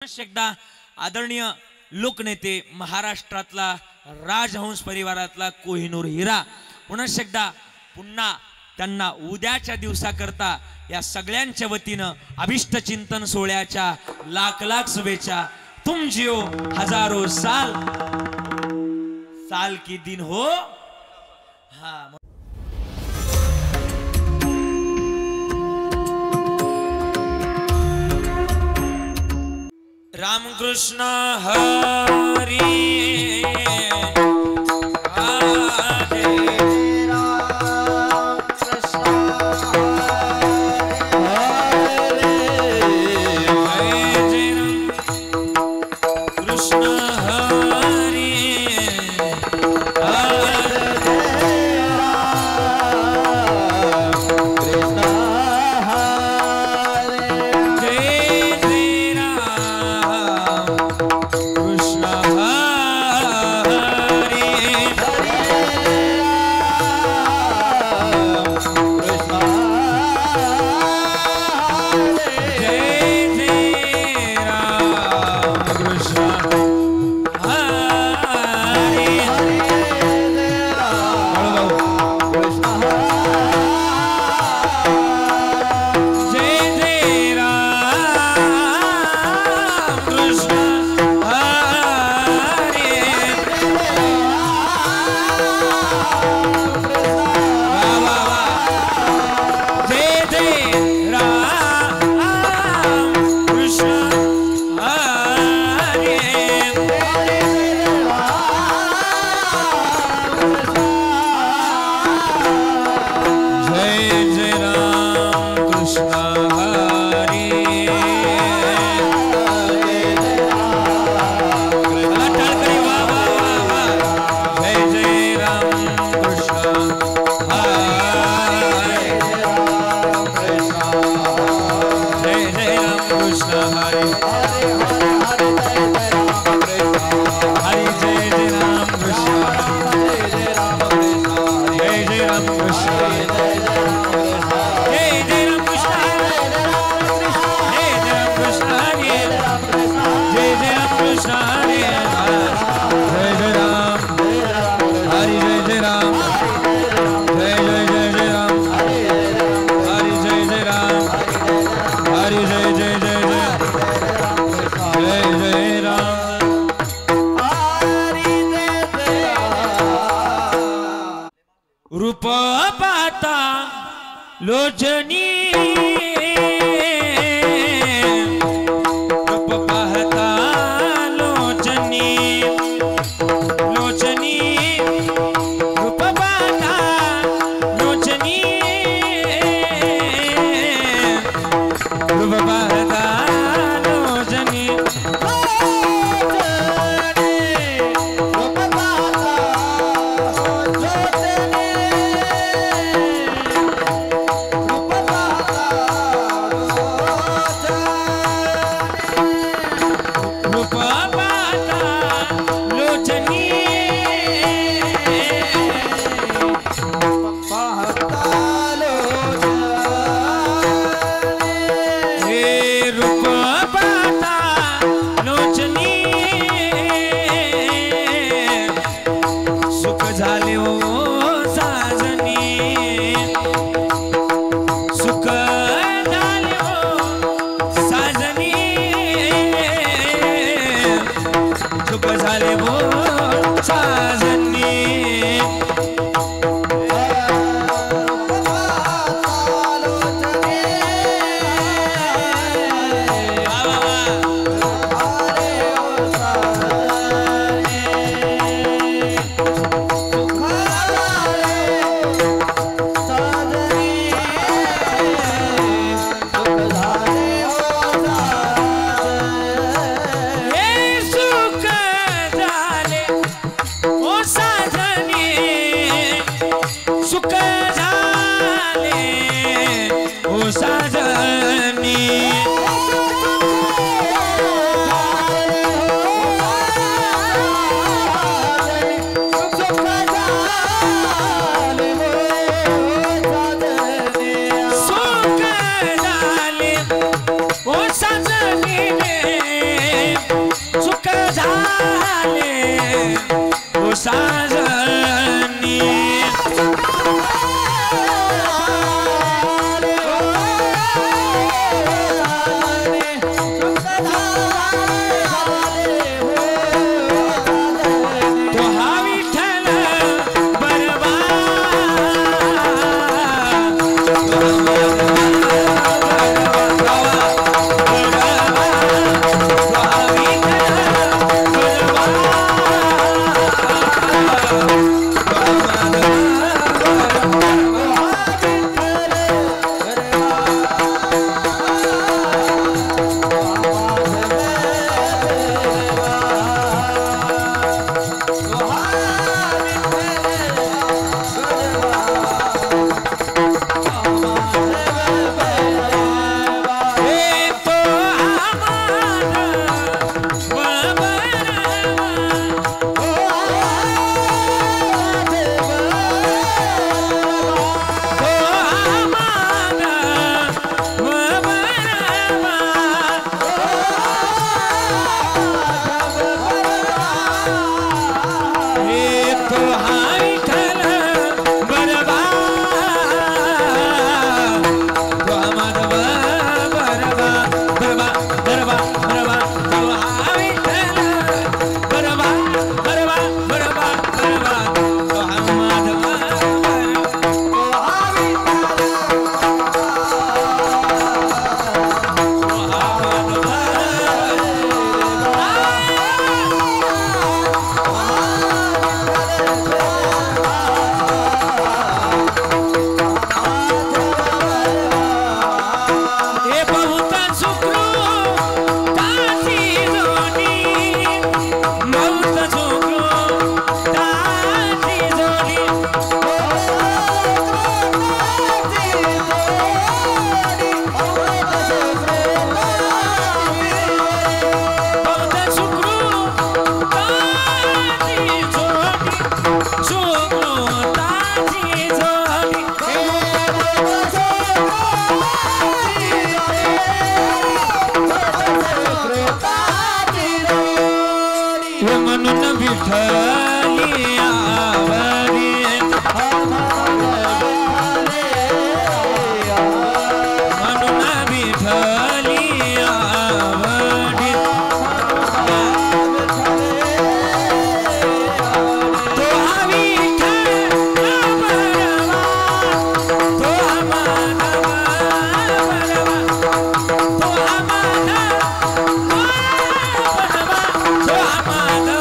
एकदा आदरणीय लोकनेते महाराष्ट्रातला राजहंस परिवारातला कोहिनूर हिरा पुन्हा त्यांना उद्याच्या दिवसाकरता या सगळ्यांच्या वतीनं अभिष्ट चिंतन सोहळ्याच्या लाख लाख शुभेच्छा। तुम जियो हजारों साल, साल की दिन हो। हाँ राम कृष्ण हरी रूप पाता लोचनी, रूप पाहता लोचनी, लोचनी रूप पाहता लोचनी, रूप पाहता लोचनी, सुख झाले विठ्ठली आवरी म्हणून विठ्ठली आवडी तो हा विठ्ठल बरवा तो हा माधव बरवा तो हा माधव बरवा तो हा माधव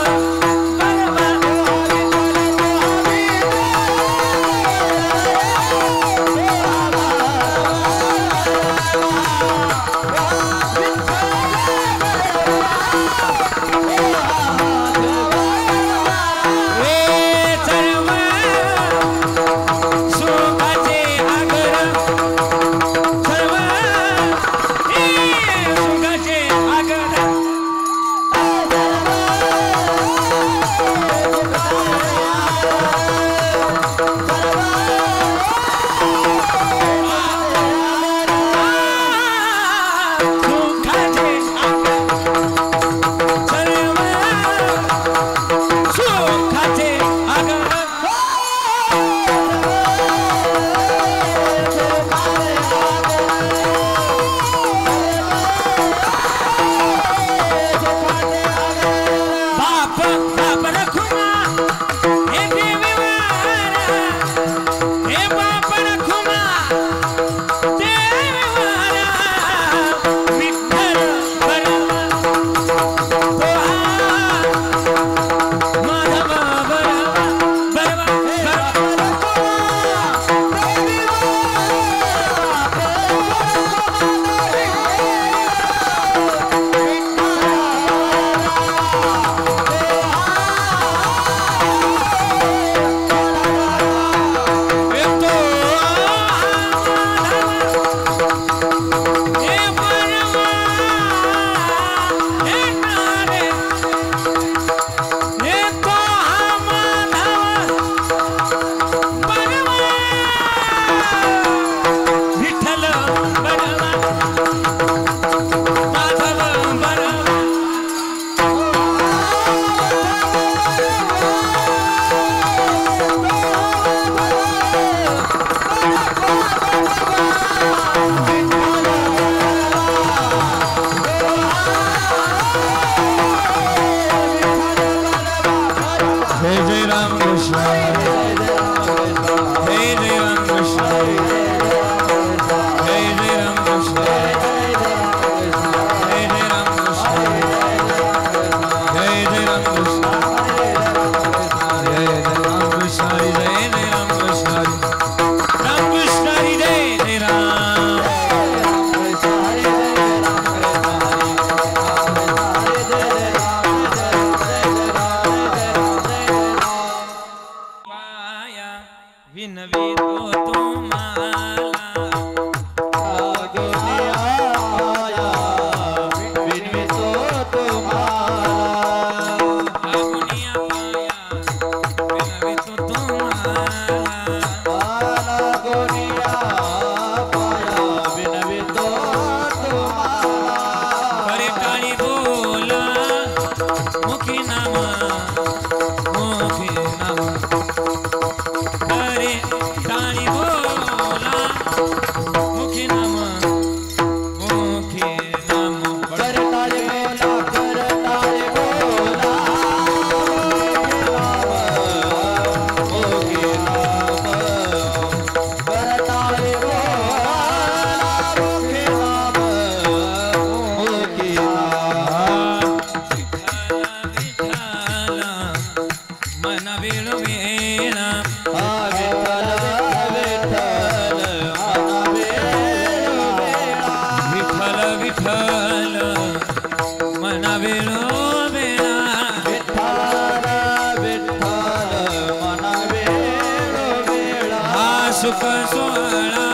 सुख सोहळा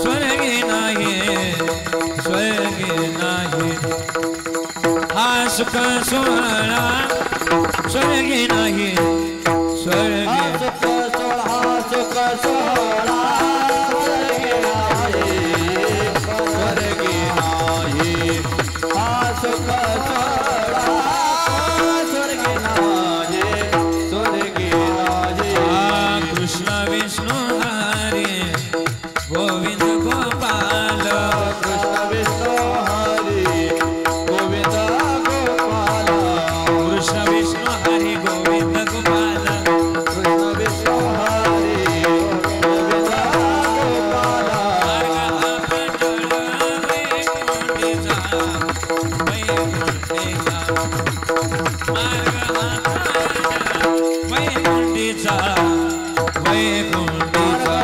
स्वर्गे नाही स्वर्गे नाही हा सुख सोहळा स्वर्गे नाही स्वर्गे सुख सोहळा सुख सोहळा स्वर्गे नाही स्वर्गे नाही हा सुख सोहळा स्वर्गे नाही मार्ग आता वैकुंठीचा वैकुंठीचा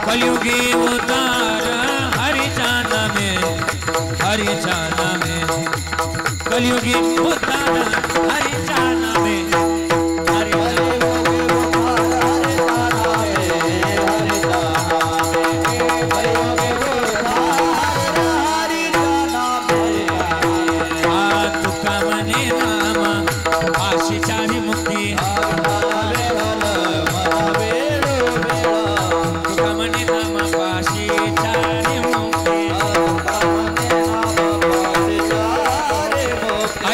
कलयुगी उतार हरिचा नामे कलयुगी उतार हरिचा नामे तुका म्हणे नाम आशीचारी मुक्ती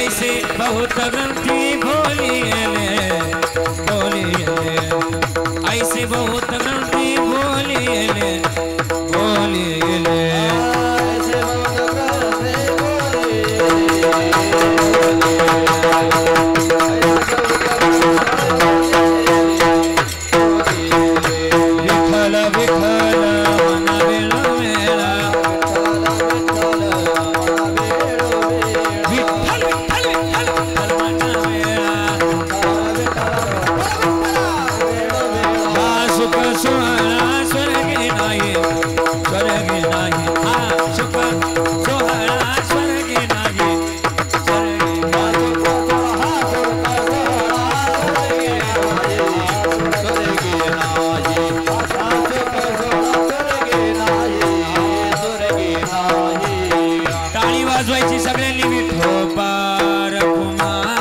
ऐसे बहुत ग्रंथि बोलिए ऐसे बहुत ग्रंथि बोलिए विठल विठल मना वेळो वेळा विठल विठल विठल मना वेळा हा सुख सोहळा स्वर्गे नाही हा सुख सोहळा स्वर्गे नाही टाळी वाजवायची सगळ्यांनी विठोबार कुमार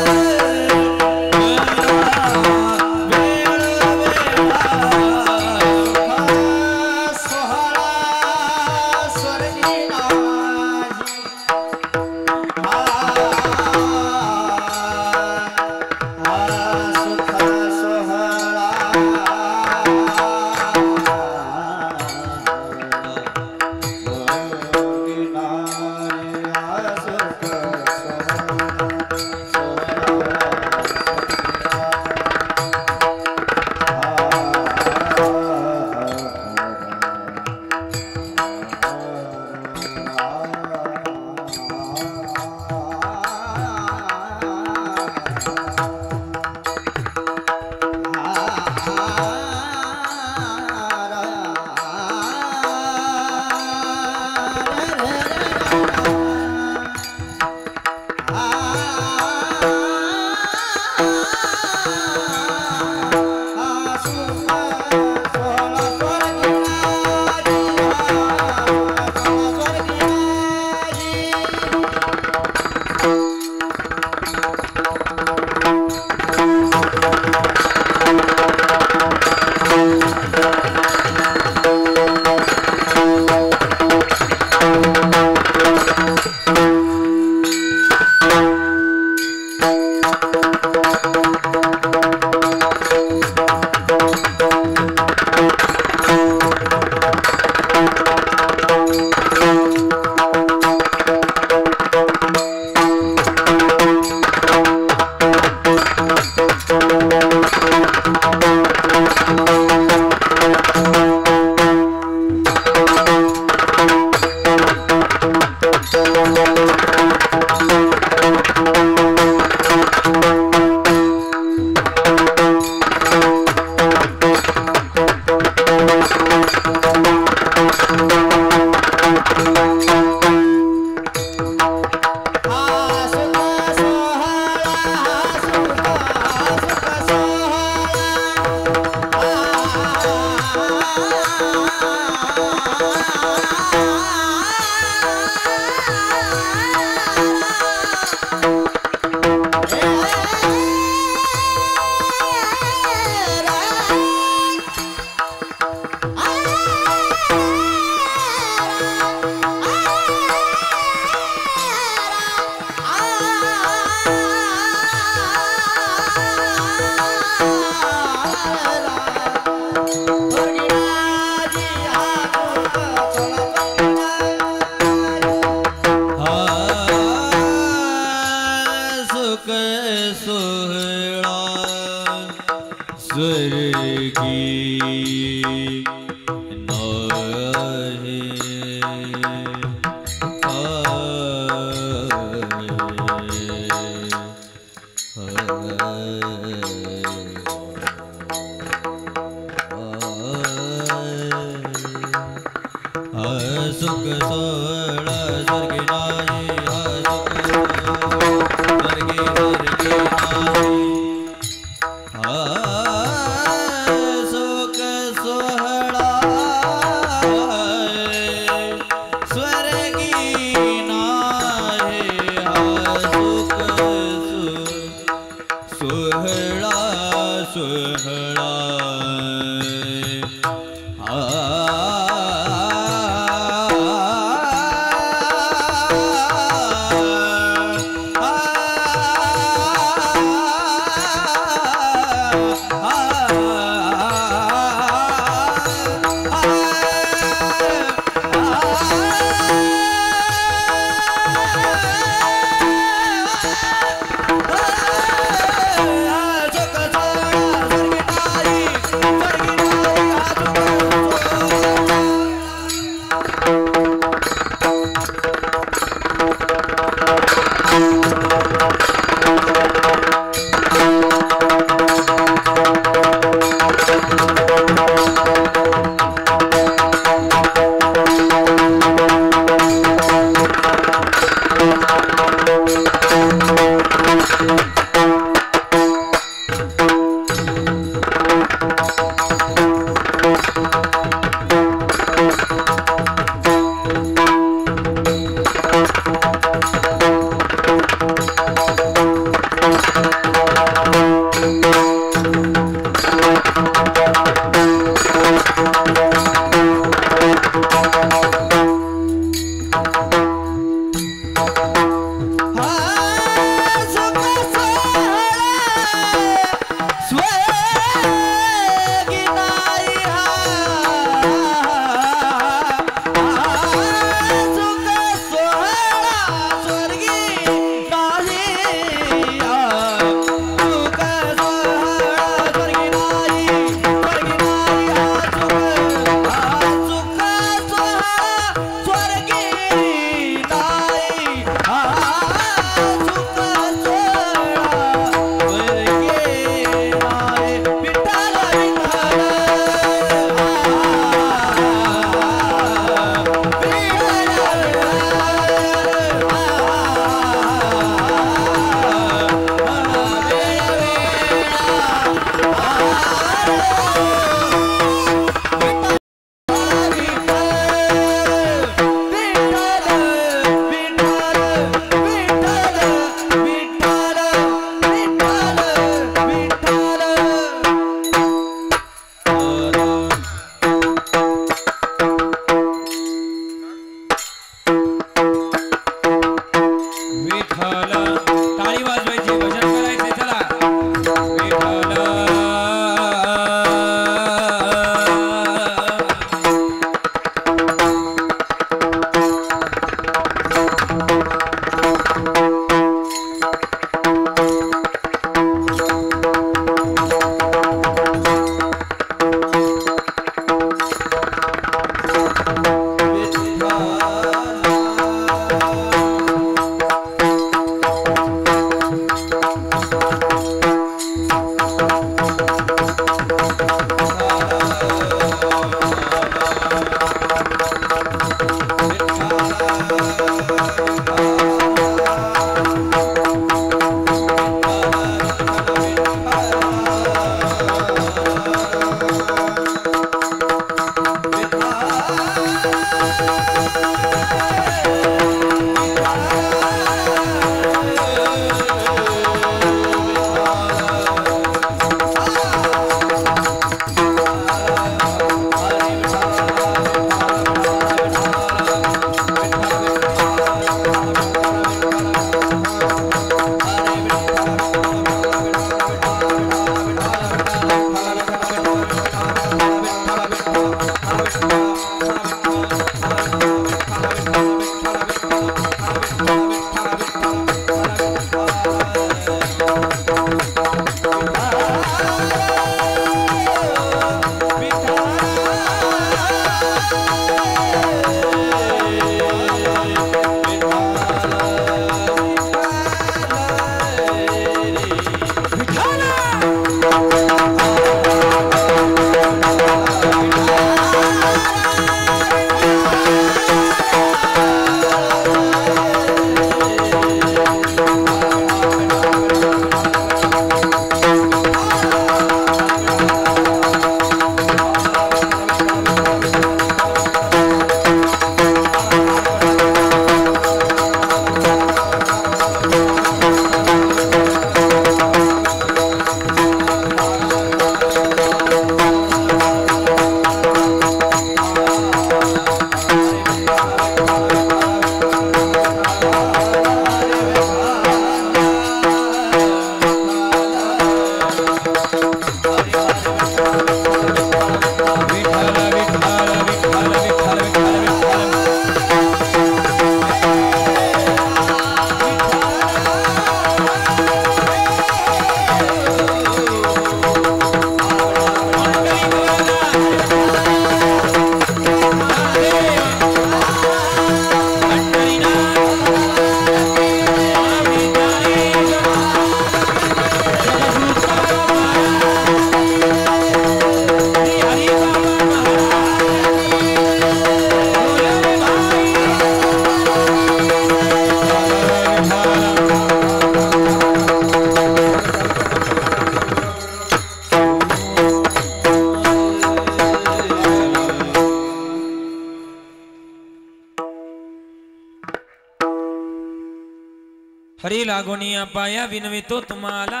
हरी लागोनिया पाया विनवितो तुम्हाला,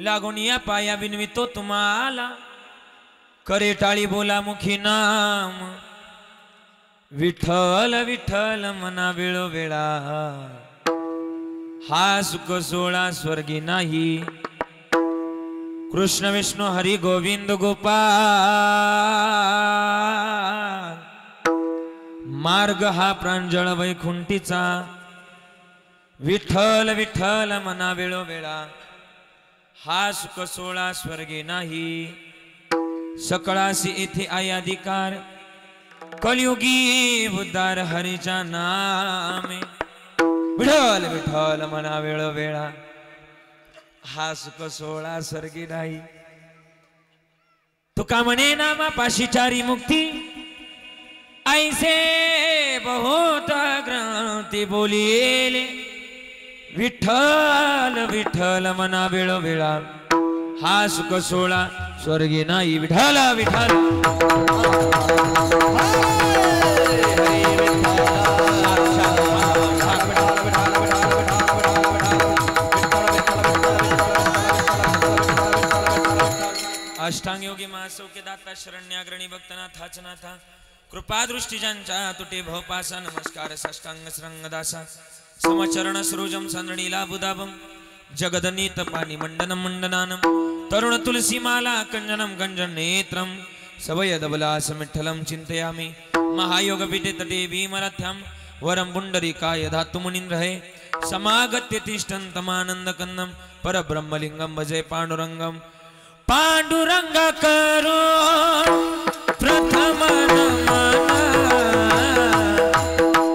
लागोनिया पाया विनवितो तुम्हाला, करे टाळी बोला मुखी नाम, विठ्ठल विठ्ठल मना वेळोवेळा, हा सुख सोळा स्वर्गी नाही, कृष्ण विष्णू हरी गोविंद गोपाल, मार्ग हा प्रांजळ वैकुंठीचा, विठ्ठल विठ्ठल मना वेळोवेळा, हा सुख सोळा स्वर्गी नाही, सकळासी येथे आयाधिकार, कलियुगी उद्धार हरीच्या नामे, विठ्ठल विठ्ठल मना वेळोवेळा, हा सुख सोळा स्वर्गी नाही. तुका म्हणे नामा पाशी चारी मुक्ती, ऐसे बहुत ग्रंथी बोलिले, विठ्ठल विठ्ठल मना वेळोवेळा, हा सुख सोळा स्वर्गी नाही. विठ्ठल विठ्ठल अष्टांग योगी महासौख्य दाता शरण्याग्रणी भक्तनाथ हाचनाथा, कृपा दृष्टी ज्यांच्या तुटे भवपासा, नमस्कार साष्टांग श्रंगदासा, समचरण सरोजम संरणीला बुदाभम, जगदनीत पाणी मंडनम मंडनानम, तरुण तुलसी माला कंजनम गंजन नेत्रम, सवय दबलास मिठ्ठलम चिंतयामि, महायोग पीठे तटे भीमरथ्यम, वरम पुंडरीकाय धातु मुनीन्द्रहे, समागत्य तिष्ठन्तमानंद कंदम, परब्रह्मलिंगम भजे पांडुरंगम, पांडुरंग करो प्रथम नमन,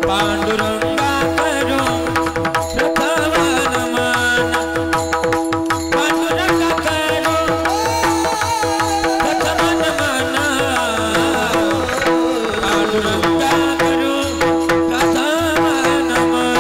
पांडुरंग करो प्रथम नमन, पांडुरंग करो प्रथम नमन, पांडुरंग करो प्रथम नमन.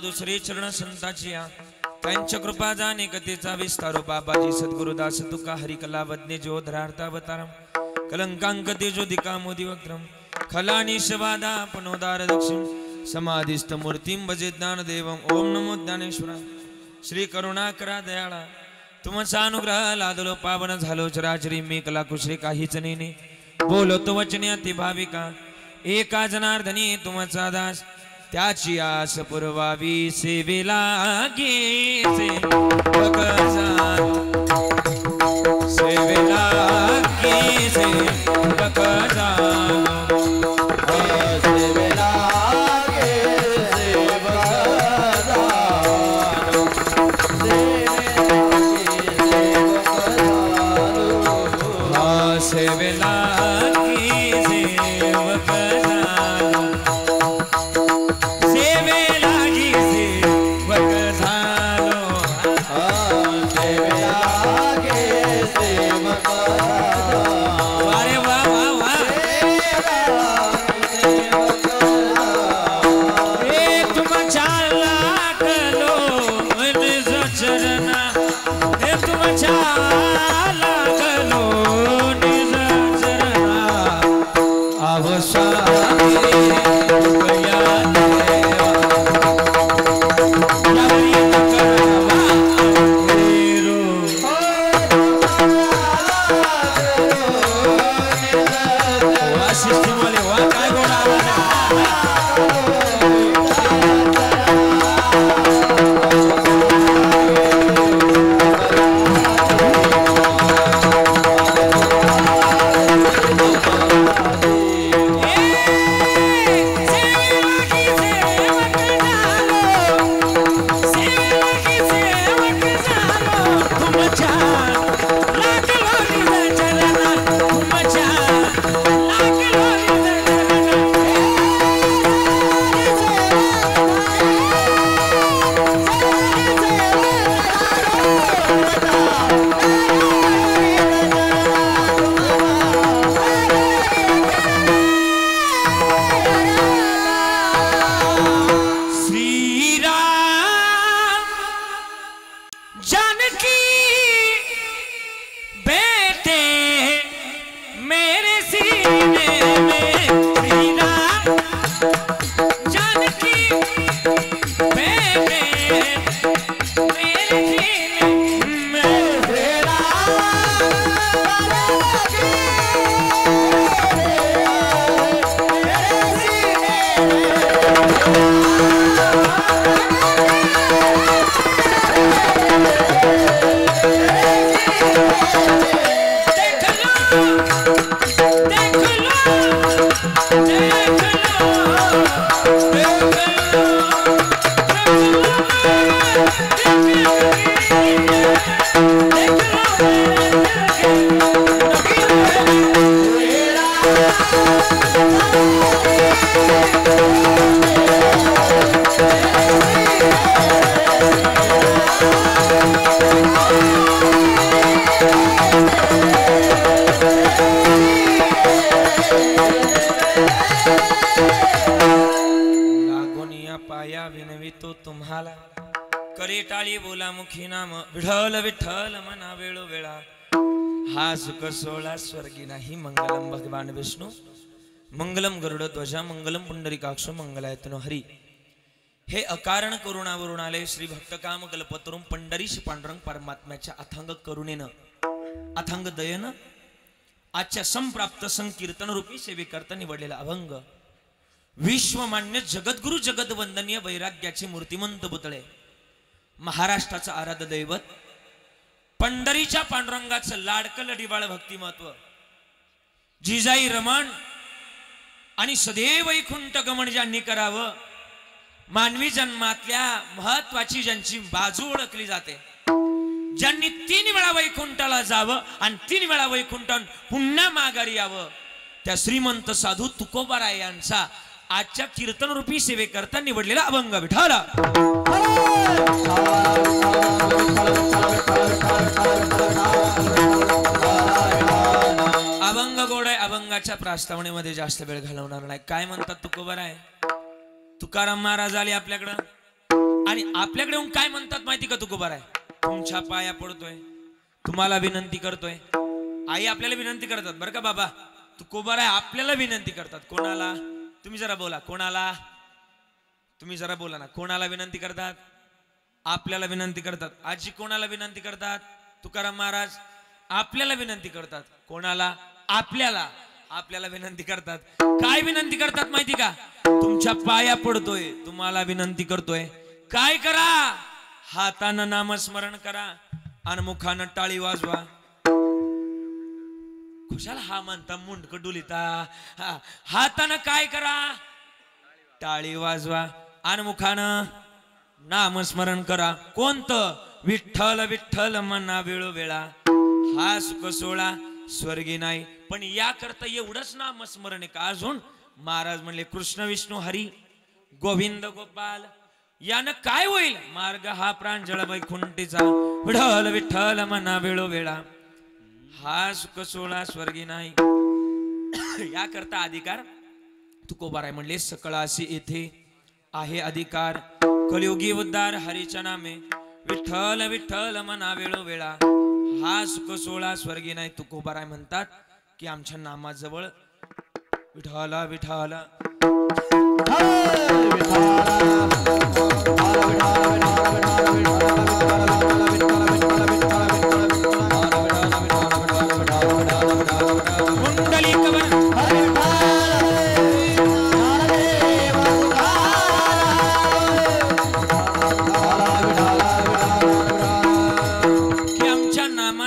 दुसरे चरण संताची त्यांच्या कृपा जाणे कथेचा विस्तारो, बाबाजी सद्गुरुदास तुका हरिकला वज्ञे जोधरार्थावतारम, कलंकांक तेजोदिका मोदी वक्त्रम, खलानिशवादा पनोदार दक्षिण, समाधिस्थ मूर्तिम भजे ज्ञान देवम, ओम नमो ज्ञानेश्वरा. श्री करुणाकरा दयाळा, तुमचा अनुग्रह लादलो पावन झालो चराचरी, मी कला कुशरी काहीच नेने, बोलतो वचने अति भाविका, एका जनार्दनी तुमचा दास, त्याची आस पुरवावी सेवेला गेचे बकजान, सेवेला गेचे बकजान, सेवेला गेचे पावसाळी तुकया देवा यावरी करावा रो वाशिष्ठी बोले वा काय गोड आवाज पाया विनवितो तुम्हाला करे टाळी बोला मुखी नाम विठ्ठल विठ्ठल मना वेळो वेळा हा सुख सोळा स्वर्गी नाही मंगलम भगवान विष्णू मंगलम गरुड ध्वजा मंगलम पुंडरीकाक्ष मंगलायतनो हरी। हे अकारण करुणावरून आले श्री भक्तकाम कल्पतरुम पंढरीश पांडुरंग परमात्म्याच्या अथांग करुणेनं अथांग दयेनं आजच्या संप्राप्त संकीर्तन रूपी सेवेकरता निवडलेला अभंग विश्वमान्य जगद्गुरु जगदवंदनीय वैराग्याचे मूर्तिमंत पुतळे महाराष्ट्राचं आराध्य दैवत पंढरीच्या पांडुरंगाचं लाडकं लढीवाळ भक्तिमत्व जिजाई रमण आणि सदैव वैकुंठ गमन ज्यांनी करावं मानवी जन्मातल्या महत्वाची ज्यांची बाजू ओळखली जाते ज्यांनी 3 वेळा वैकुंठाला जावं आणि 3 वेळा वैकुंठान पुन्हा माघारी यावं त्या श्रीमंत साधू तुकोबाराय यांचा आजच्या कीर्तन रूपी सेवेकरता निवडलेला अभंग विठ्ठला। अभंग गोड आहे अभंगाच्या प्रास्तावनेमध्ये जास्त वेळ घालवणार नाही। काय म्हणतात तुकोबाराय तुकाराम महाराज आले आपल्याकडं आणि आपल्याकडे येऊन काय म्हणतात माहिती का तुकोबाराय तुमच्या पाया पडतोय तुम्हाला विनंती करतोय। आई आपल्याला विनंती करतात बरं का बाबा तुकोबाराय आपल्याला विनंती करतात कोणाला तुम्ही जरा बोला कोणाला तुम्ही जरा बोला ना कोणाला विनंती करतात आपल्याला विनंती करतात। आजी कोणाला विनंती करतात तुकाराम महाराज आपल्याला विनंती करतात कोणाला आपल्याला आपल्याला विनंती करतात। काय विनंती करतात माहिती का तुमच्या पाया पडतोय तुम्हाला विनंती करतोय काय करा हातानं नामस्मरण करा आणि मुखानं टाळी वाजवा। खुशाला हा म्हणता मुंडक डुलिता हातानं काय करा टाळी वाजवा आणि मुखानं नामस्मरण करा कोणतं विठ्ठल विठ्ठल मना वेळो वेळा हा सुख सोळा स्वर्गी नाही पण या करता एवढंच नामस्मरण का अजून महाराज म्हणले कृष्ण विष्णू हरी गोविंद गोपाल यानं काय होईल मार्ग हा प्रांजळ वैकुंठीचा विठ्ठल विठ्ठल मना वेळो वेळा हा सुख सोळा स्वर्गी नाही या करता अधिकार तुकोबाराय म्हणले सकळासी येथे आहे अधिकार कलियुगी उद्धार हरीच्या नामे विठ्ठल विठ्ठल मना वेळो वेळा हा सुख सोळा स्वर्गी नाही। तुकोबाराय म्हणतात की आमच्या नामाजवळ विठाला विठाला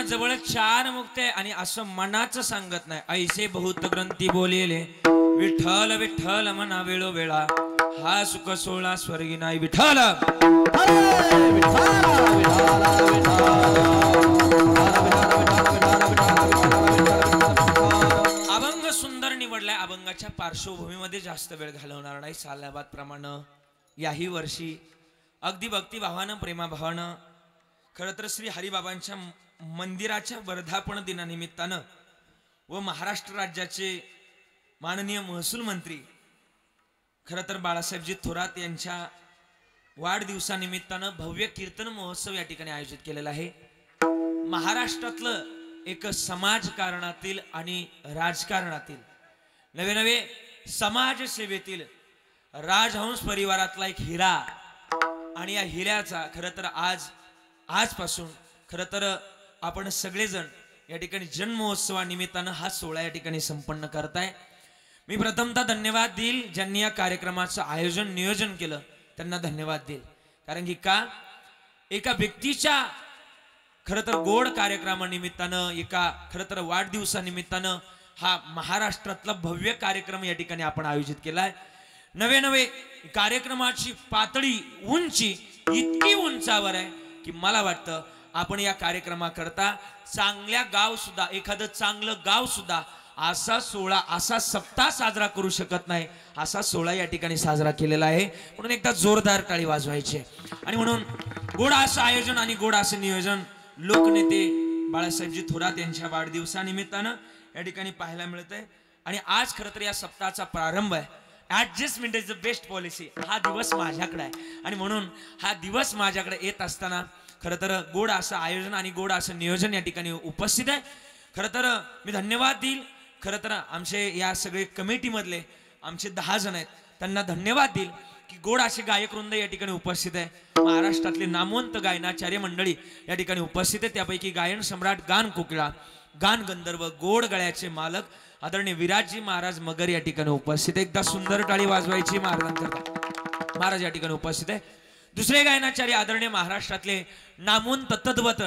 जवळ चार मुक्त आहे आणि असं मनाचं सांगत नाही. ऐसे बहुत ग्रंथी बोलेले विठ्ठल विठ्ठल मना वेळोवेळा हा सुख सोळा स्वर्गी नाही विठ्ठल. अभंग सुंदर निवडलाय. अभंगाच्या पार्श्वभूमीमध्ये जास्त वेळ घालवणार नाही. सालाबाद प्रमाणे याही वर्षी अगदी भक्तिभावानं प्रेमाभावानं खरं तर श्री हरिबाबांच्या मंदिराच्या वर्धापन दिनानिमित्तानं व महाराष्ट्र राज्याचे माननीय महसूल मंत्री खरं तर बाळासाहेबजी थोरात यांच्या वाढदिवसानिमित्तानं भव्य कीर्तन महोत्सव या ठिकाणी आयोजित केलेला आहे. महाराष्ट्रातलं एक समाजकारणातील आणि राजकारणातील नवे नवे समाजसेवेतील राजहंस परिवारातला एक हिरा आणि या हिऱ्याचा खरं तर आजपासून खरं तर आपण सगळेजण या ठिकाणी जन्मोत्सवानिमित्तानं हा सोहळा या ठिकाणी संपन्न करताय. मी प्रथमतः धन्यवाद देईल ज्यांनी या कार्यक्रमाचं आयोजन नियोजन केलं त्यांना धन्यवाद देईल. कारण की का एका व्यक्तीच्या खरं तर गोड कार्यक्रमानिमित्तानं एका खरं तर वाढदिवसानिमित्तानं हा महाराष्ट्रातला भव्य कार्यक्रम या ठिकाणी आपण आयोजित केलाय. नवे नवे कार्यक्रमाची पातळी उंची इतकी उंचावर आहे की मला वाटतं आपण या कार्यक्रमाकरता चांगल्या गाव सुद्धा एखादं चांगलं गाव सुद्धा असा सोहळा असा सप्ताह साजरा करू शकत नाही. असा सोहळा या ठिकाणी साजरा केलेला आहे. म्हणून एकदा जोरदार टाळी वाजवायची. आणि म्हणून गोड असं आयोजन आणि गोड असं नियोजन लोकनेते बाळासाहेबजी थोरात यांच्या वाढदिवसानिमित्तानं या ठिकाणी पाहायला मिळतंय. आणि आज खरं तर या सप्ताहाचा प्रारंभ आहे. Adjustment is the best policy. हा दिवस माझ्याकडे आहे आणि म्हणून हा दिवस माझ्याकडे येत असताना खरं तर गोड असं आयोजन आणि गोड असं नियोजन या ठिकाणी उपस्थित आहे. खरं तर मी धन्यवाद देईल. खरं तर आमचे या सगळे कमिटीमधले आमचे 10 जण आहेत त्यांना धन्यवाद देईल की गोड असे गायक वृंद या ठिकाणी उपस्थित आहे. महाराष्ट्रातले नामवंत गायनाचार्य मंडळी या ठिकाणी उपस्थित आहे. त्यापैकी गायन सम्राट गान कोकिळा गान गंधर्व गोड गळ्याचे मालक आदरणीय विराजजी महाराज मगर या ठिकाणी उपस्थित आहे. एकदा सुंदर टाळी वाजवायची महाराजांकरता. महाराज या ठिकाणी उपस्थित आहे. दुसरे गायनाचार्य आदरणीय महाराष्ट्रातले नामवंत तद्वत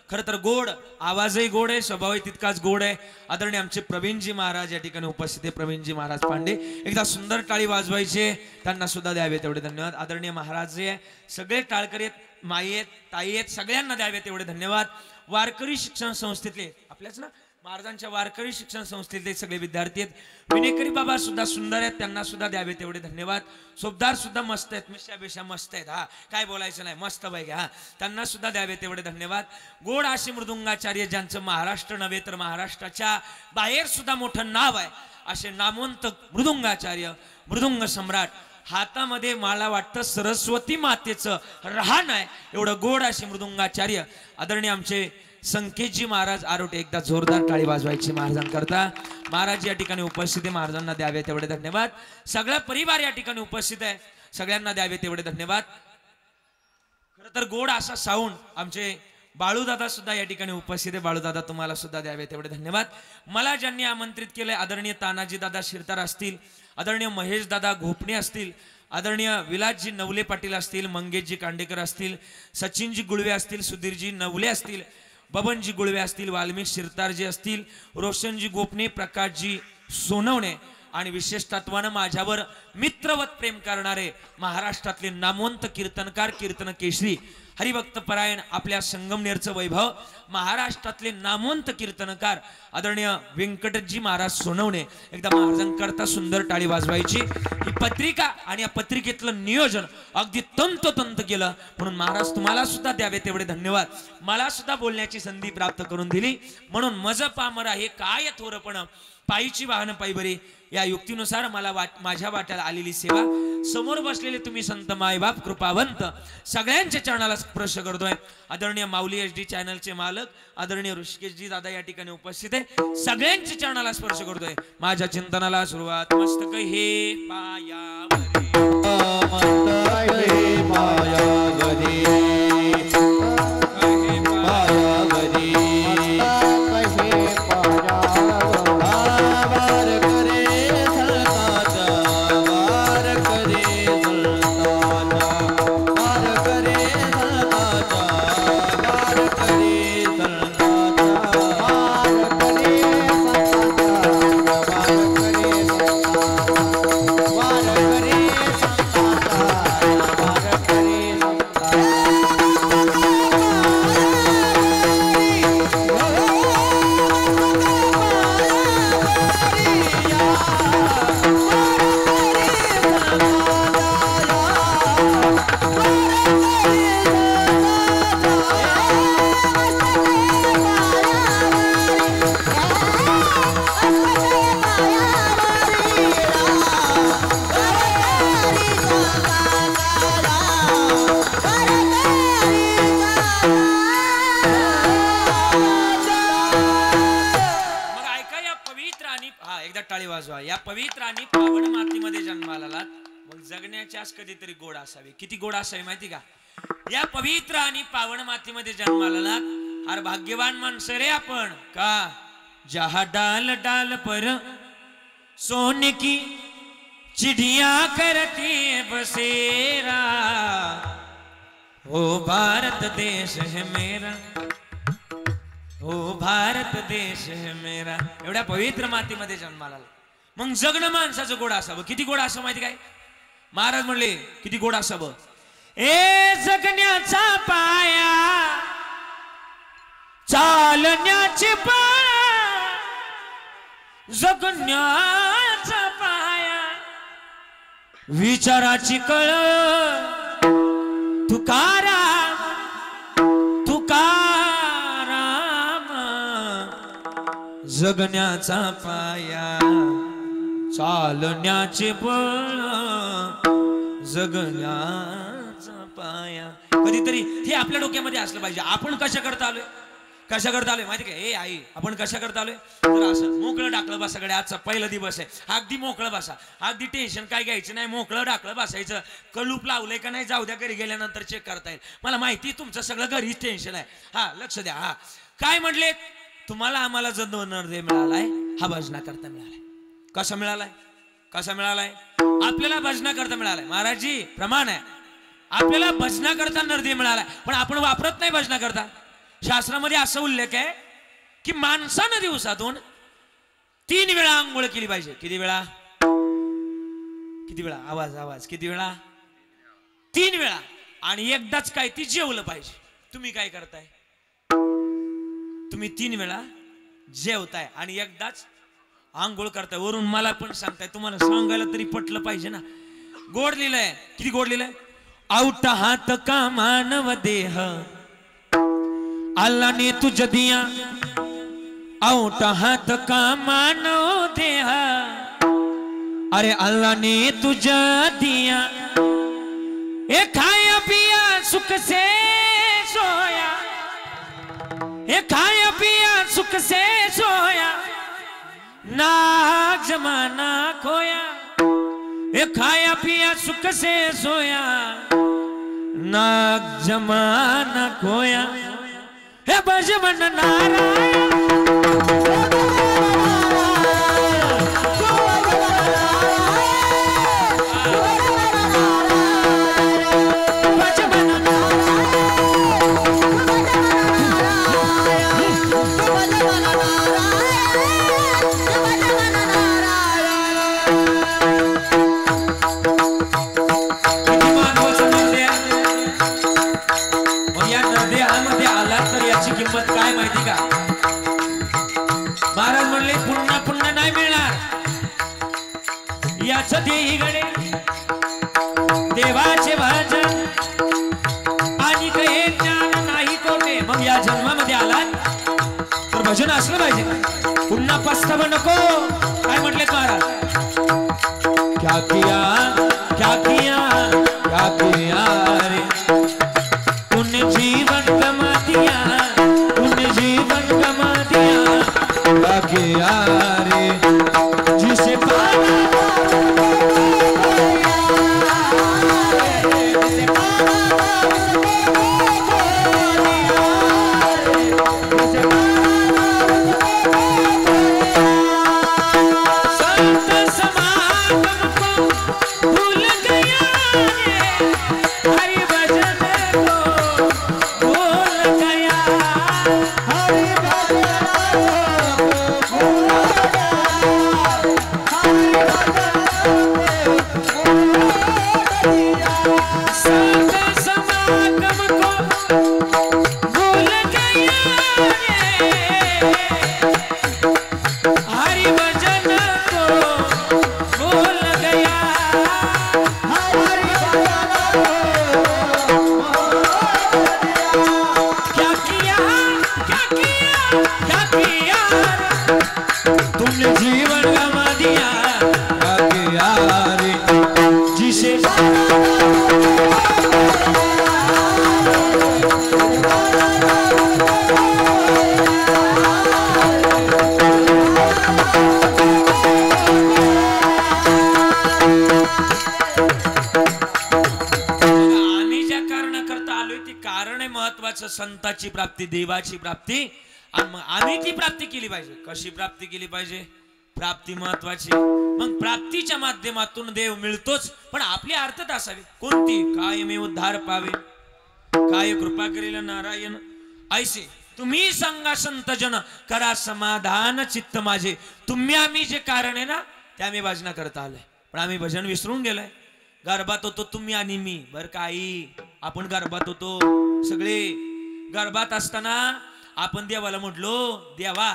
खरं तर गोड आवाजही गोड आहे स्वभावही तितकाच गोड आहे आदरणीय आमचे प्रवीणजी महाराज या ठिकाणी उपस्थित आहे. प्रवीणजी महाराज पांडे एकदा सुंदर टाळी वाजवायचे. त्यांना सुद्धा द्यावे तेवढे धन्यवाद. आदरणीय महाराज जे सगळे टाळकरी आहेत माई आहेत ताई आहेत सगळ्यांना द्यावे तेवढे धन्यवाद. वारकरी शिक्षण संस्थेतले आपल्याच ना महाराजांच्या वारकरी शिक्षण संस्थेतले सगळे विद्यार्थी आहेत. विनेकरी बाबा सुद्धा सुंदर आहेत त्यांना सुद्धा द्यावे तेवढे धन्यवाद. सोबदार सुद्धा मस्त आहेत मिश्यापेक्षा मस्त आहेत. हा काय बोलायचं नाही मस्त पाहिजे. हा त्यांना सुद्धा द्यावे तेवढे धन्यवाद. गोड असे मृदुंगाचार्य ज्यांचं महाराष्ट्र नव्हे तर महाराष्ट्राच्या बाहेर सुद्धा मोठं नाव आहे असे नामवंत मृदुंगाचार्य मृदुंग सम्राट. हातामध्ये मला वाटतं सरस्वती मातेचं रहाण आहे एवढं गोड असे मृदुंगाचार्य आदरणीय आमचे संकेतजी महाराज आरोटे. एकदा जोरदार टाळी वाजवायची महाराजांकरता. महाराज या ठिकाणी उपस्थित आहे महाराजांना द्यावे तेवढे धन्यवाद. सगळा परिवार या ठिकाणी उपस्थित आहे सगळ्यांना द्यावे तेवढे धन्यवाद. खरं तर गोड असा साऊंड आमचे बाळूदादा सुद्धा या ठिकाणी उपस्थित आहे. बाळूदादा तुम्हाला सुद्धा द्यावे तेवढे धन्यवाद. मला ज्यांनी आमंत्रित केलंय आदरणीय तानाजी दादा शिरतार असतील आदरणीय महेश दादा घोपणे असतील आदरणीय विलासजी नवले पाटील असतील मंगेशजी कांडेकर असतील सचिनजी गुळवे असतील सुधीरजी नवले असतील बबनजी गुळवे असतील वाल्मिक शिरतारजी असतील रोशनजी गोपने प्रकाशजी सोनवणे आणि विशेष तत्वानं माझ्यावर मित्रवत प्रेम करणारे महाराष्ट्रातले नामवंत कीर्तनकार कीर्तन केशरी हरिभक्त परायण आपल्या संगमनेरचं वैभव महाराष्ट्रातले नामवंत कीर्तनकार आदरणीय व्यंकटजी महाराज सोनवणे. एकदा महाराजांकरता सुंदर टाळी वाजवायची. ही पत्रिका आणि या पत्रिकेतलं नियोजन अगदी तंतोतंत केलं म्हणून महाराज तुम्हाला सुद्धा द्यावे तेवढे धन्यवाद. मला सुद्धा बोलण्याची संधी प्राप्त करून दिली म्हणून मज पामरा हे काय थोरपण पायीची वाहन पायी बरे या युक्तीनुसार मला माझ्या वाट्याला आलेली सेवा समोर बसलेले तुम्ही संत मायबाप कृपावंत सगळ्यांच्या चरणाला स्पर्श करतोय. आदरणीय माऊली HD चॅनलचे मालक आदरणीय ऋषिकेशजी दादा या ठिकाणी उपस्थित आहे. सगळ्यांच्या चरणाला स्पर्श करतोय. माझ्या चिंतनाला सुरुवात मस्तक हे पायावरी या पवित्र आणि पावन मातीमध्ये जन्माला आलात. मग जगण्याची आज कधीतरी गोड असावी. किती गोड असावी माहिती का? या पवित्र आणि पावन मातीमध्ये जन्माला आलात. हर भाग्यवान माणसं रे आपण का जहा डाल डाल पर सोने की चिड़िया करती बसेरा ओ भारत देश है मेरा ओ भारत देश है मेरा. एवढ्या पवित्र मातीमध्ये जन्माला आला. मग जगणं माणसाचं गोड असावं. किती गोड असावं माहिती काय? महाराज म्हणले किती गोड असावं. ए जगण्याचा पाया चालण्याची पाया जगण्याचा पाया विचाराची कळ तुकाराम जगण्याचा पाया चालण्याचे बळ जगण्याचा पाया. कधीतरी हे आपल्या डोक्यामध्ये असलं पाहिजे. आपण कशा करता आलोय माहिती काय? ए आई आपण कशा करता आलोय तर असं मोकळं टाकलं बसा. कडे आजचा पहिला दिवस आहे. अगदी मोकळं बसा. अगदी टेन्शन काय घ्यायचं नाही. मोकळं टाकलं बसायचं. कलूप लावलंय का नाही जाऊ द्या. घरी गेल्यानंतर चेक करता येईल. मला माहिती तुमचं सगळं घरीच टेन्शन आहे. हा लक्ष द्या. हा काय म्हटले तुम्हाला आम्हाला जो नरदेव मिळालाय हा भजना करता मिळालाय. कसा मिळालाय? आपल्याला भजना करता मिळालाय. महाराजजी प्रमाण आहे. आपल्याला भजना करता नरदेव मिळालाय पण आपण वापरत नाही भजना करता. शास्त्रामध्ये असा उल्लेख आहे की माणसानं दिवसातून 3 वेळा आंघोळ केली पाहिजे. किती वेळा? आवाज किती वेळा? 3 वेळा. आणि एकदाच काय ती जेवलं पाहिजे. तुम्ही काय करताय? तुम्ही 3 वेळा जेवताय आणि एकदाच आंघोळ करताय. वरून मला पण सांगताय. तुम्हाला सांगायला तरी पटलं पाहिजे ना. गोड लिहिलंय. किती गोड लिहिलंय? आउट हात का मानव देह अल्लाह ने तुझ दिया आउट हात का मानव देह अरे अल्लाह ने तुझ दिया ए खाया पिया सुख से सोया ए खाया पिया सुख से सोया ना जमाना खोया ए खाया पिया सुख से सोया ना जमाना खोया हे बजमन नारायण किंमत काय माहिती का? महाराज म्हणले पुन्हा पुन्हा नाही मिळणार. याच देही गडे देवाचे भजन आणि काही ज्ञान नाही कोठे. मग या जन्मामध्ये आलात तर भजन असलं पाहिजे. पुन्हा पस्तावा नको. म्हटलेत महाराज, क्या किया क्या किया क्या किया रे तूने जीवन गमा दिया, तूने जीवन गमा दिया, क्या किया रे जिसे पाना संताची प्राप्ती, देवाची प्राप्ती, आम्ही ती प्राप्ती केली पाहिजे. कशी प्राप्ती केली पाहिजे? प्राप्ती महत्वाची. मग प्राप्तीच्या माध्यमातून देव मिळतोच, पण आपली अर्थता असावी. कोणती? काय मी उद्धार पावे, काय कृपा करेल नारायण ऐसे तुम्ही सांगा संत जन, करा समाधान चित्त माझे. तुम्ही आम्ही जे कारण आहे ना ते आम्ही भजना करता आलोय, पण आम्ही भजन विसरून गेलोय. गर्भात होतो तुम्ही आणि मी, बर काही आपण गर्भात होतो सगळे. गर्भात असताना आपण देवाला म्हटलो, देवा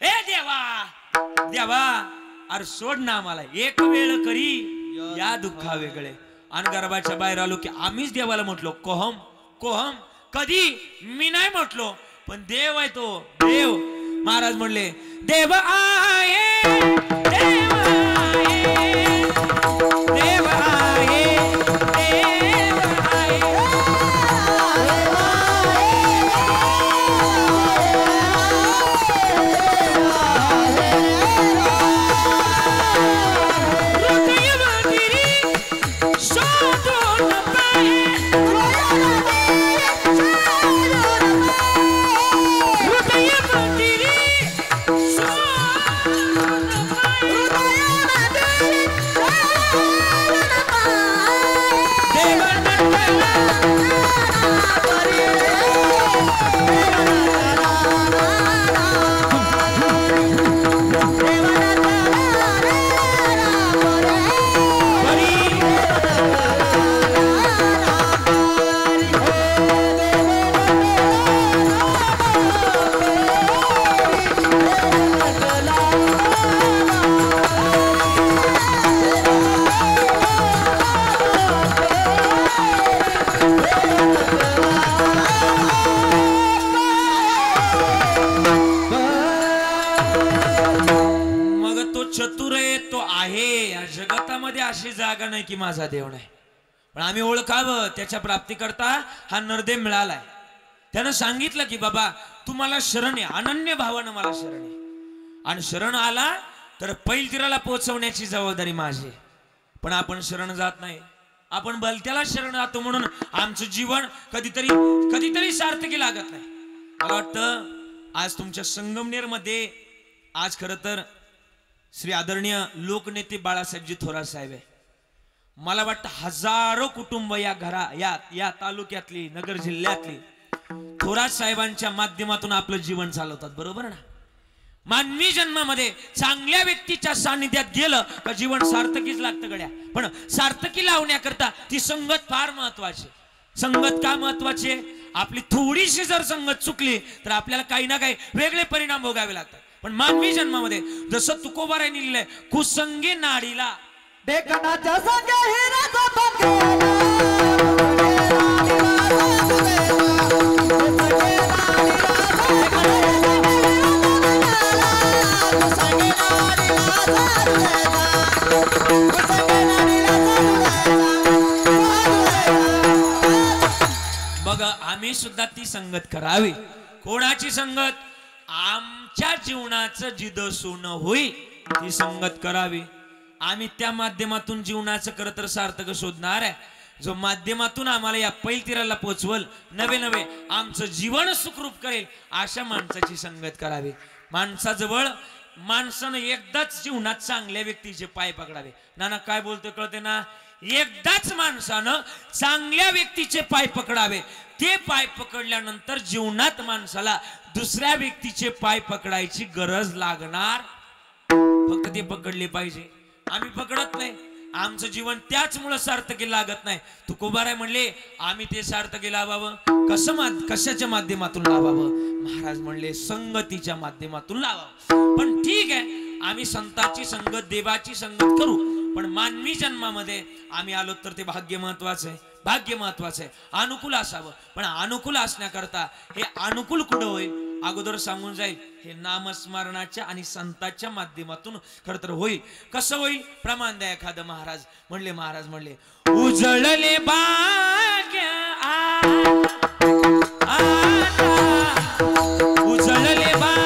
ए देवा देवा अरे सोड ना आम्हाला, एक वेळ करी या दुःखा वेगळे. आणि गर्भाच्या बाहेर आलो की आम्हीच देवाला म्हटलो कोहम कोहम. कधी? मी नाही म्हटलो, पण देव आहे तो देव. महाराज म्हणले देव आहे देव आहे देव आहे देव आहे. अशी जागा नाही की माझा देव नाही, पण आम्ही ओळखावं त्याच्या प्राप्ती करता हा नरदेव मिळालाय. त्यानं सांगितलं की बाबा तुम्हाला शरण आहे, अनन्य भावानं मला शरण आहे. आणि शरण आला तर पैलतीराला पोहोचवण्याची जबाबदारी माझी. पण आपण शरण जात नाही, आपण भलत्याला शरण जातो, म्हणून आमचं जीवन कधीतरी सार्थकी लागत नाही. मला वाटतं आज तुमच्या संगमनेर मध्ये आज खरं तर श्री आदरणीय लोकनेते बाळासाहेबजी थोरात साहेब आहे. मला वाटतं हजारो कुटुंब या तालुक्यातली, नगर जिल्ह्यातली थोरात साहेबांच्या माध्यमातून आपलं जीवन चालवतात. बरोबर ना? मानवी जन्मामध्ये चांगल्या व्यक्तीच्या सानिध्यात गेलं का जीवन सार्थकीच लागतं गड्या. पण सार्थकी लावण्याकरता ती संगत फार महत्वाची. संगत का महत्वाची आहे? आपली थोडीशी जर संगत चुकली तर आपल्याला काही ना काही वेगळे परिणाम भोगावे लागतात. पण मानवी जन्मामध्ये जसं तुकोबारायांनी लिहिलंय, कुसंगी नाडीला देखनाच्या संगे हिराचा पंख संगे नाडीला बघा आम्ही सुद्धा ती संगत करावी. कोणाची संगत? आमच्या जीवनाचं जिथं सोनं होईल ती संगत करावी. आम्ही त्या माध्यमातून जीवनाचं खरं तर सार्थक शोधणार आहे. जो माध्यमातून आम्हाला या पैलतीराला पोचवल, नवे नवे आमचं जीवन सुखरूप करेल अशा माणसाची संगत करावी. माणसाजवळ माणसानं एकदाच जीवनात चांगल्या व्यक्तीचे पाय पकडावे. नाना काय बोलतोय कळते ना? एकदाच माणसानं चांगल्या व्यक्तीचे पाय पकडावे. ते पाय पकडल्यानंतर जीवनात माणसाला दुसऱ्या व्यक्तीचे पाय पकडायची गरज लागणार. फक्त ते पकडले पाहिजे. आम्ही पकडत नाही. आमचं जीवन त्याचमुळे सार्थकी लागत नाही. तुकोबाराय म्हणले आम्ही ते सार्थकी लावावं. कशाच्या माध्यमातून लावावं? महाराज म्हणले संगतीच्या माध्यमातून लावावं. पण ठीक आहे, आम्ही संताची संगत, देवाची संगत करू, पण मानवी जन्मामध्ये आम्ही आलो तर ते भाग्य महत्वाचं आहे. भाग्य महत्वाचं आहे. अनुकूल असावं. पण अनुकूल असण्याकरता हे अनुकूल कुठं होईल अगोदर सांगून जाईल. हे नामस्मरणाच्या आणि संताच्या माध्यमातून खरं तर होईल. कसं होईल? प्रमाण द्या एखादं. महाराज म्हणले उजळले भाग्य उजळले भाग्य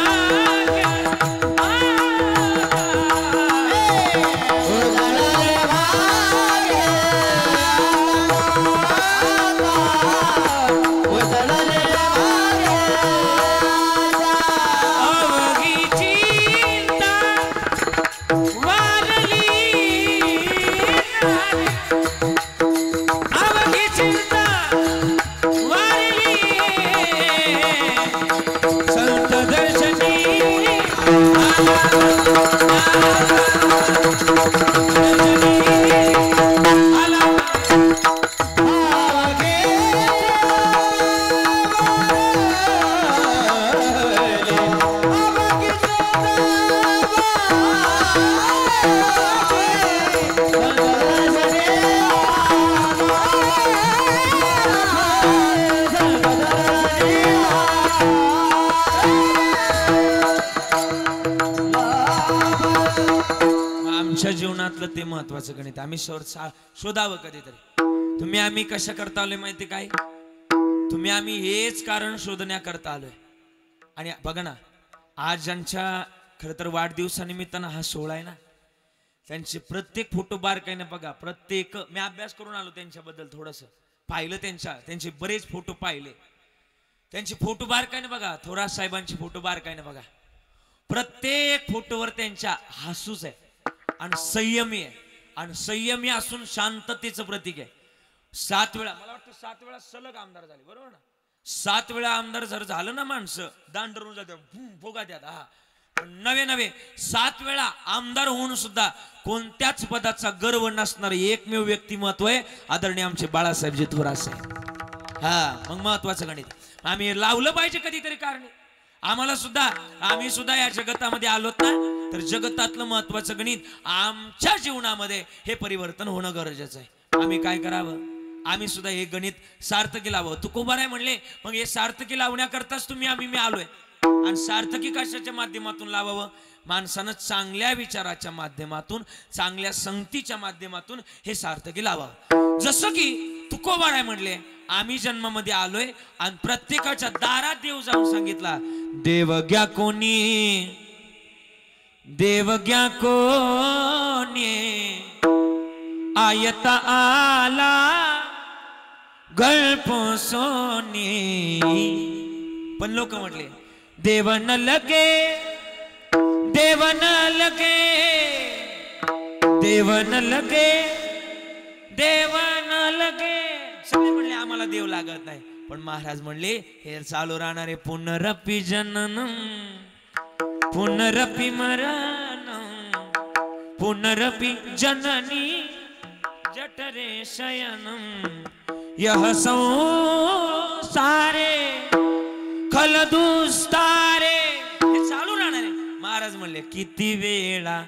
जीवनातलं ते महत्वाचं गणित आम्ही शोधावं कधीतरी. तुम्ही आम्ही कशा करता आलोय माहिती काय? तुम्ही आम्ही हेच कारण शोधण्याकरता आलोय. आणि बघा ना, आज ज्यांच्या खरं तर वाढदिवसानिमित्तानं हा सोहळा आहे ना, त्यांचे प्रत्येक फोटो बारकाईने बघा. प्रत्येक मी अभ्यास करून आलो त्यांच्याबद्दल, थोडस पाहिलं. त्यांचे बरेच फोटो पाहिले. त्यांचे फोटो बारकाईने बघा. थोरात साहेबांचे फोटो बारकाईने बघा. प्रत्येक फोटोवर त्यांच्या हसूच आहे आणि संयमी आहे. आणि संयमी असून शांततेचं प्रतीक आहे. 7 वेळा, मला वाटतं 7 वेळा सलग आमदार झाले, बरोबर ना? 7 वेळा आमदार जर झालं ना माणसं, दांडरून जातात, भोगा द्यात. हा, पण नवे 7 वेळा आमदार होऊन सुद्धा कोणत्याच पदाचा गर्व नसणार एकमेव व्यक्तिमत्व आहे आदरणीय आमचे बाळासाहेबजी थोरात साहेब. हा, मग महत्वाचं गणित आम्ही लावलं पाहिजे कधीतरी. कारण आम्ही सुद्धा या जगतामध्ये आलोत ना, तर जगतातलं महत्वाचं गणित आमच्या जीवनामध्ये हे परिवर्तन होणं गरजेचं आहे. आम्ही काय करावं? आम्ही सुद्धा हे गणित सार्थकी लावावं. तुकोबाराय म्हणले मग हे सार्थकी लावण्याकरताच मी आलोय. आणि सार्थकी कशाच्या माध्यमातून लावावं? माणसानं चांगल्या विचाराच्या माध्यमातून, चांगल्या संगतीच्या माध्यमातून हे सार्थकी लावावं. जसं की तुकोबाराय म्हणले आम्ही जन्मामध्ये आलोय आणि प्रत्येकाच्या दारात देव जाऊन सांगितला, देवग्या कोणी आयता आला गळप सोनी. पण लोक म्हटले देवन लगे देवन लगे देवन लगे देवन लगे. सगळे म्हणले आम्हाला देव लागत नाही. पण महाराज म्हणले हे चालू राहणारे पुनरपि जननम पुनरपि मरणम पुनरपि जननी जठरे शयनम यह संसारे खलदुस्तारे. हे चालू राहणार आहे. महाराज म्हणले किती वेळा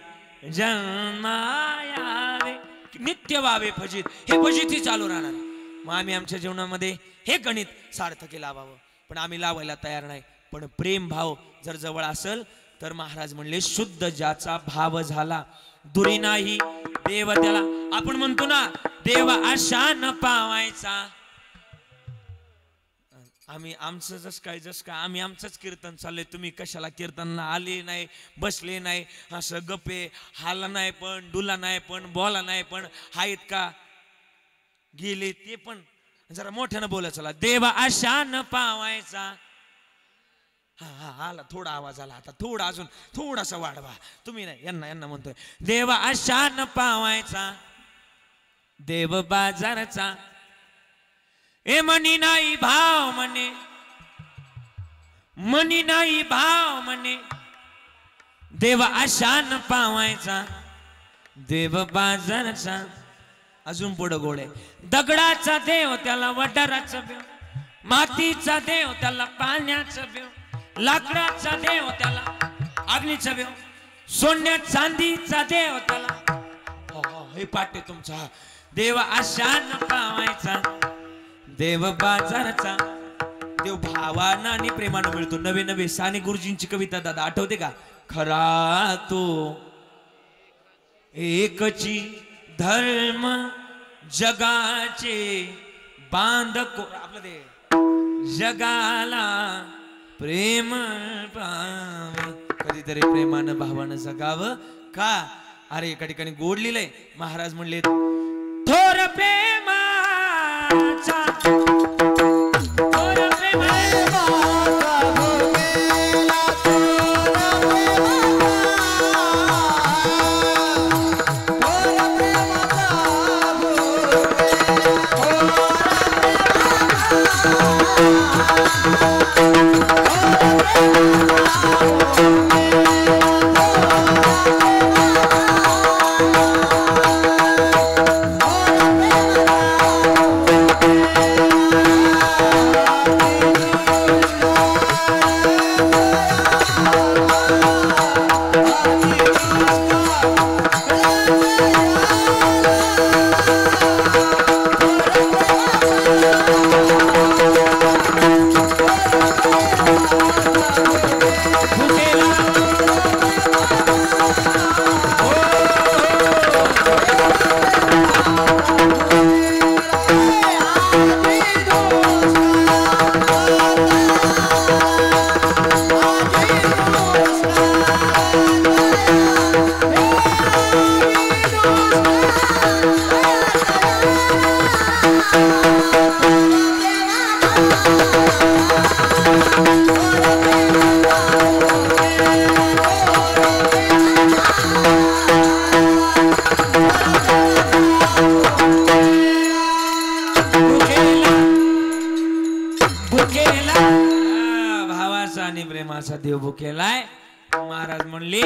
जन्मायावे नित्य व्हावे फजित. हे फजित ही चालू राहणार. मग आम्ही आमच्या जीवनामध्ये हे गणित सार्थकी लावावं. पण आम्ही लावायला तयार नाही. पण प्रेम भाव जर जवळ असेल तर महाराज म्हणले शुद्ध ज्याचा भाव झाला दुरी नाही देव त्याला. आपण म्हणतो ना देव आशा न पावायचा. आम्ही आमचं जस काय आम्ही आमचंच कीर्तन चाललंय. तुम्ही कशाला कीर्तनला आले नाही, बसले नाही, असं गप्पे हाला नाही पण, डुला नाही पण, बोला नाही पण, आहेत का गेले ते पण. जरा मोठ्यानं बोला चला. देव आशा न पावायचा. हा हा आला थोडा आवाज आला. आता थोडा अजून थोडासा वाढवा. तुम्ही नाही यांना म्हणतोय. देव आशा न पावायचा देव बाजारचा. ए मनी नाही भाव म्हणे, मनी नाही भाव म्हणे, देव आशा न पावायचा देव बाजारचा. अजून पुढं गोड आहे. दगडाचा देव त्याला वडाराचा बेव, मातीचा देव त्याला पाण्याचा बेव, लाकडाचा देव त्याला अग्नीचा बेव, सोन्या चांदीचा देव त्याला. हे पाटे तुमचा. देव आशा न पावायचा देव बाजारचा. देव भावानं आणि प्रेमानं मिळतो. नवे नवे साने गुरुजींची कविता दादा आठवते का? खरा तो एकची धर्म जगाचे बांधको. आपलं ते जगाला प्रेम पावे. कधीतरी प्रेमानं भावानं जगावं का. अरे एका ठिकाणी गोड लिहिलंय. महाराज म्हणले थोर प्रेमाचा, थोर प्रेमाचा देव भुकेलाय. महाराज म्हणले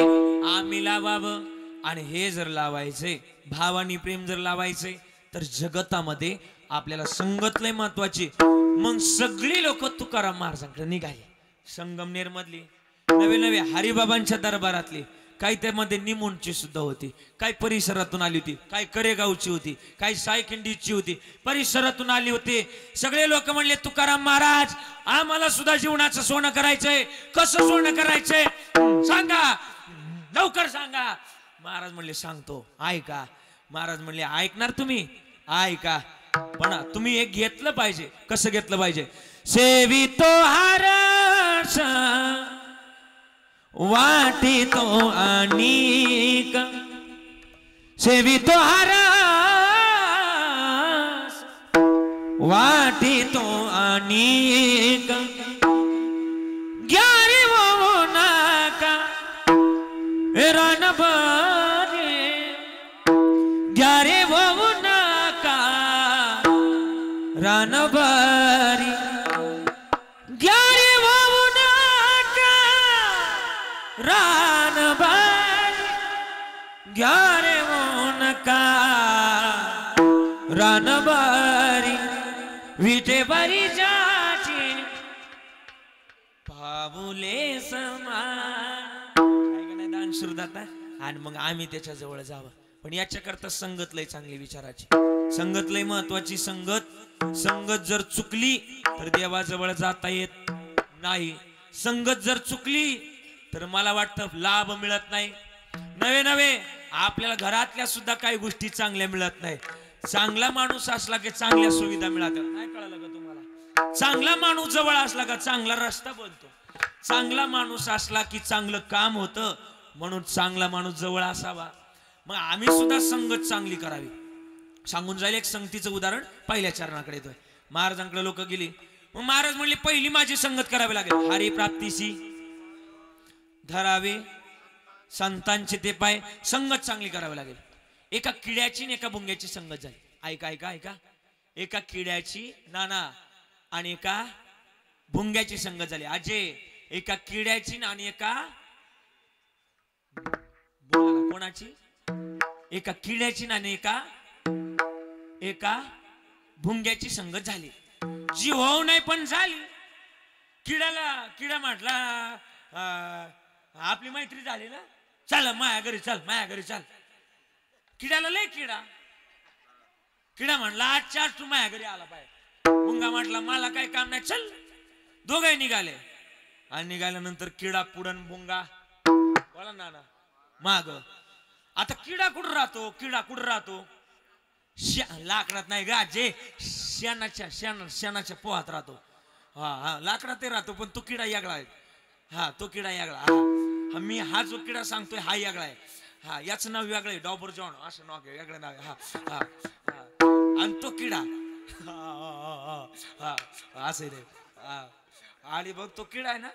आम्ही लावावं. आणि हे जर लावायचंय, भावानी प्रेम जर लावायचंय, तर जगतामध्ये आपल्याला संगत लय महत्वाची. मग सगळी लोक तुकाराम महाराजांकडे निघाली. संगमनेर मधली, नवे नवे हरिबाबांच्या दरबारातली, काही त्यामध्ये निमोणची सुद्धा होती, काही परिसरातून आली होती, काही करेगावची होती, काही सायखिंडीची होती, परिसरातून आली होती. सगळे लोक म्हणले तुकाराम महाराज आम्हाला सुद्धा जीवनाचं सोनं करायचंय. कसं सोनं करायचंय सांगा, लवकर सांगा. महाराज म्हणले सांगतो, ऐका. महाराज म्हणले ऐकणार तुम्ही? ऐका, पण तुम्ही एक घेतलं पाहिजे. कसं घेतलं पाहिजे? सेवितो हारस वाटितो अनेक, सेवितो हारस वाटितो अनेक, ग्यारी वो नाका रणबरे, ग्यारे वो नाका रणबरी, ग्यारे वो नाका रणबरी, ग्यारे वो नाका रणबरी, विटे बरी जाची पाऊले समान. दान सुरदाता. आणि मग आम्ही त्याच्या जवळ जावं. पण याच्याकरता संगत लय चांगली विचाराची, संगत लय महत्वाची. संगत जर चुकली तर देवाजवळ जाता येत नाही. संगत जर चुकली तर मला वाटतं लाभ मिळत नाही. नवे नवे आपल्याला घरातल्या सुद्धा काही गोष्टी चांगल्या मिळत नाही. चांगला माणूस असला की चांगल्या सुविधा मिळतात. नाही कळलं का तुम्हाला? चांगला माणूस जवळ असला का चांगला रस्ता बनतो. चांगला माणूस असला की चांगलं काम होतं. म्हणून चांगला माणूस जवळ असावा. मग आम्ही सुद्धा संगत चांगली करावी. सांगून जाईल एक संगतीचं उदाहरण. पहिल्या चरणाकडे येतोय. महाराजांकडे लोक गेली. मग महाराज म्हणले पहिली माझी संगत करावी लागेल. हरी प्राप्तीशी धरावे संतांचे ते पाय. संगत चांगली करावी लागेल. एका किड्याची आणि एका भुंग्याची संगत झाली. ऐका ऐका ऐका. एका किड्याची नाना आणि एका भुंग्याची संगत झाली. अजय एका किड्याची आणि एका कोणाची? एका किड्याची आणि एका भुंग्याची संगत झाली. जी होऊ नाही पण झाली. किडा म्हटला आपली मैत्री झाली ना, चल माया घरी चल, माया घरी चल. किड्याला लय किडा म्हणला आजच्या तू माया घरी आला पाहिजे. भुंगा म्हटला मला काही काम नाही, चल. दोघे निघाले. आणि निघाल्यानंतर किडा पुढं भुंगा बोला ना माग. आता किडा कुठं राहतो? लाकडात नाही गा, जे शेणाच्या पोहात राहतो. हा लाकडात राहतो. पण तो किडा यागळा आहे. हा तो किडा यागळा. हा मी हा जो किडा सांगतोय हा यागळा आहे. हा याचं नाव वेगळं आहे. डॉबर जॉन असं नाव वेगळं नाव आहे. हा आणि तो किडा असं रे. आणि बघ तो किडा आहे ना.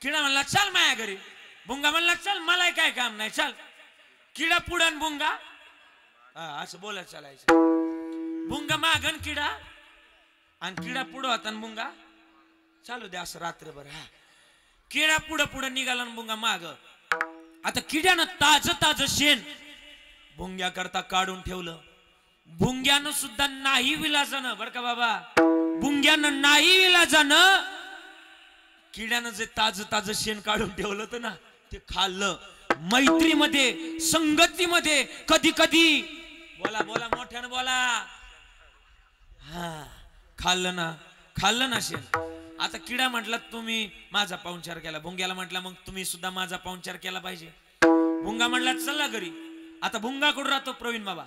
किडा म्हणला चल माया घरी. भुंगा म्हणला चल मला काय काम नाही, चल. किडा पुढं भुंगा असं बोलत चालायचं. भुंगा मागन किडा आणि किडा पुढं होता भुंगा चालू दे असं रात्रभर. हा किडा पुढं निघाला भुंगा माग. आता किड्यानं ताज शेण भुंग्या करता काढून ठेवलं. भुंग्यानं सुद्धा नाही विलाजानं बरं का बाबा, भुंग्यानं नाही विलाजानं किड्यानं जे ताज शेण काढून ठेवलं होतं ना ते खाल्लं. मैत्रीमध्ये संगतीमध्ये कधी बोला मोठ्यानं बोला. हा खाल्लं ना शेण. आता किडा म्हटला तुम्ही माझा पाहुणचार केला. भुंग्याला म्हटला मग तुम्ही सुद्धा माझा पाहुणचार केला पाहिजे. भुंगा म्हटला चला घरी. आता भुंगा कुठं राहतो प्रवीण बाबा?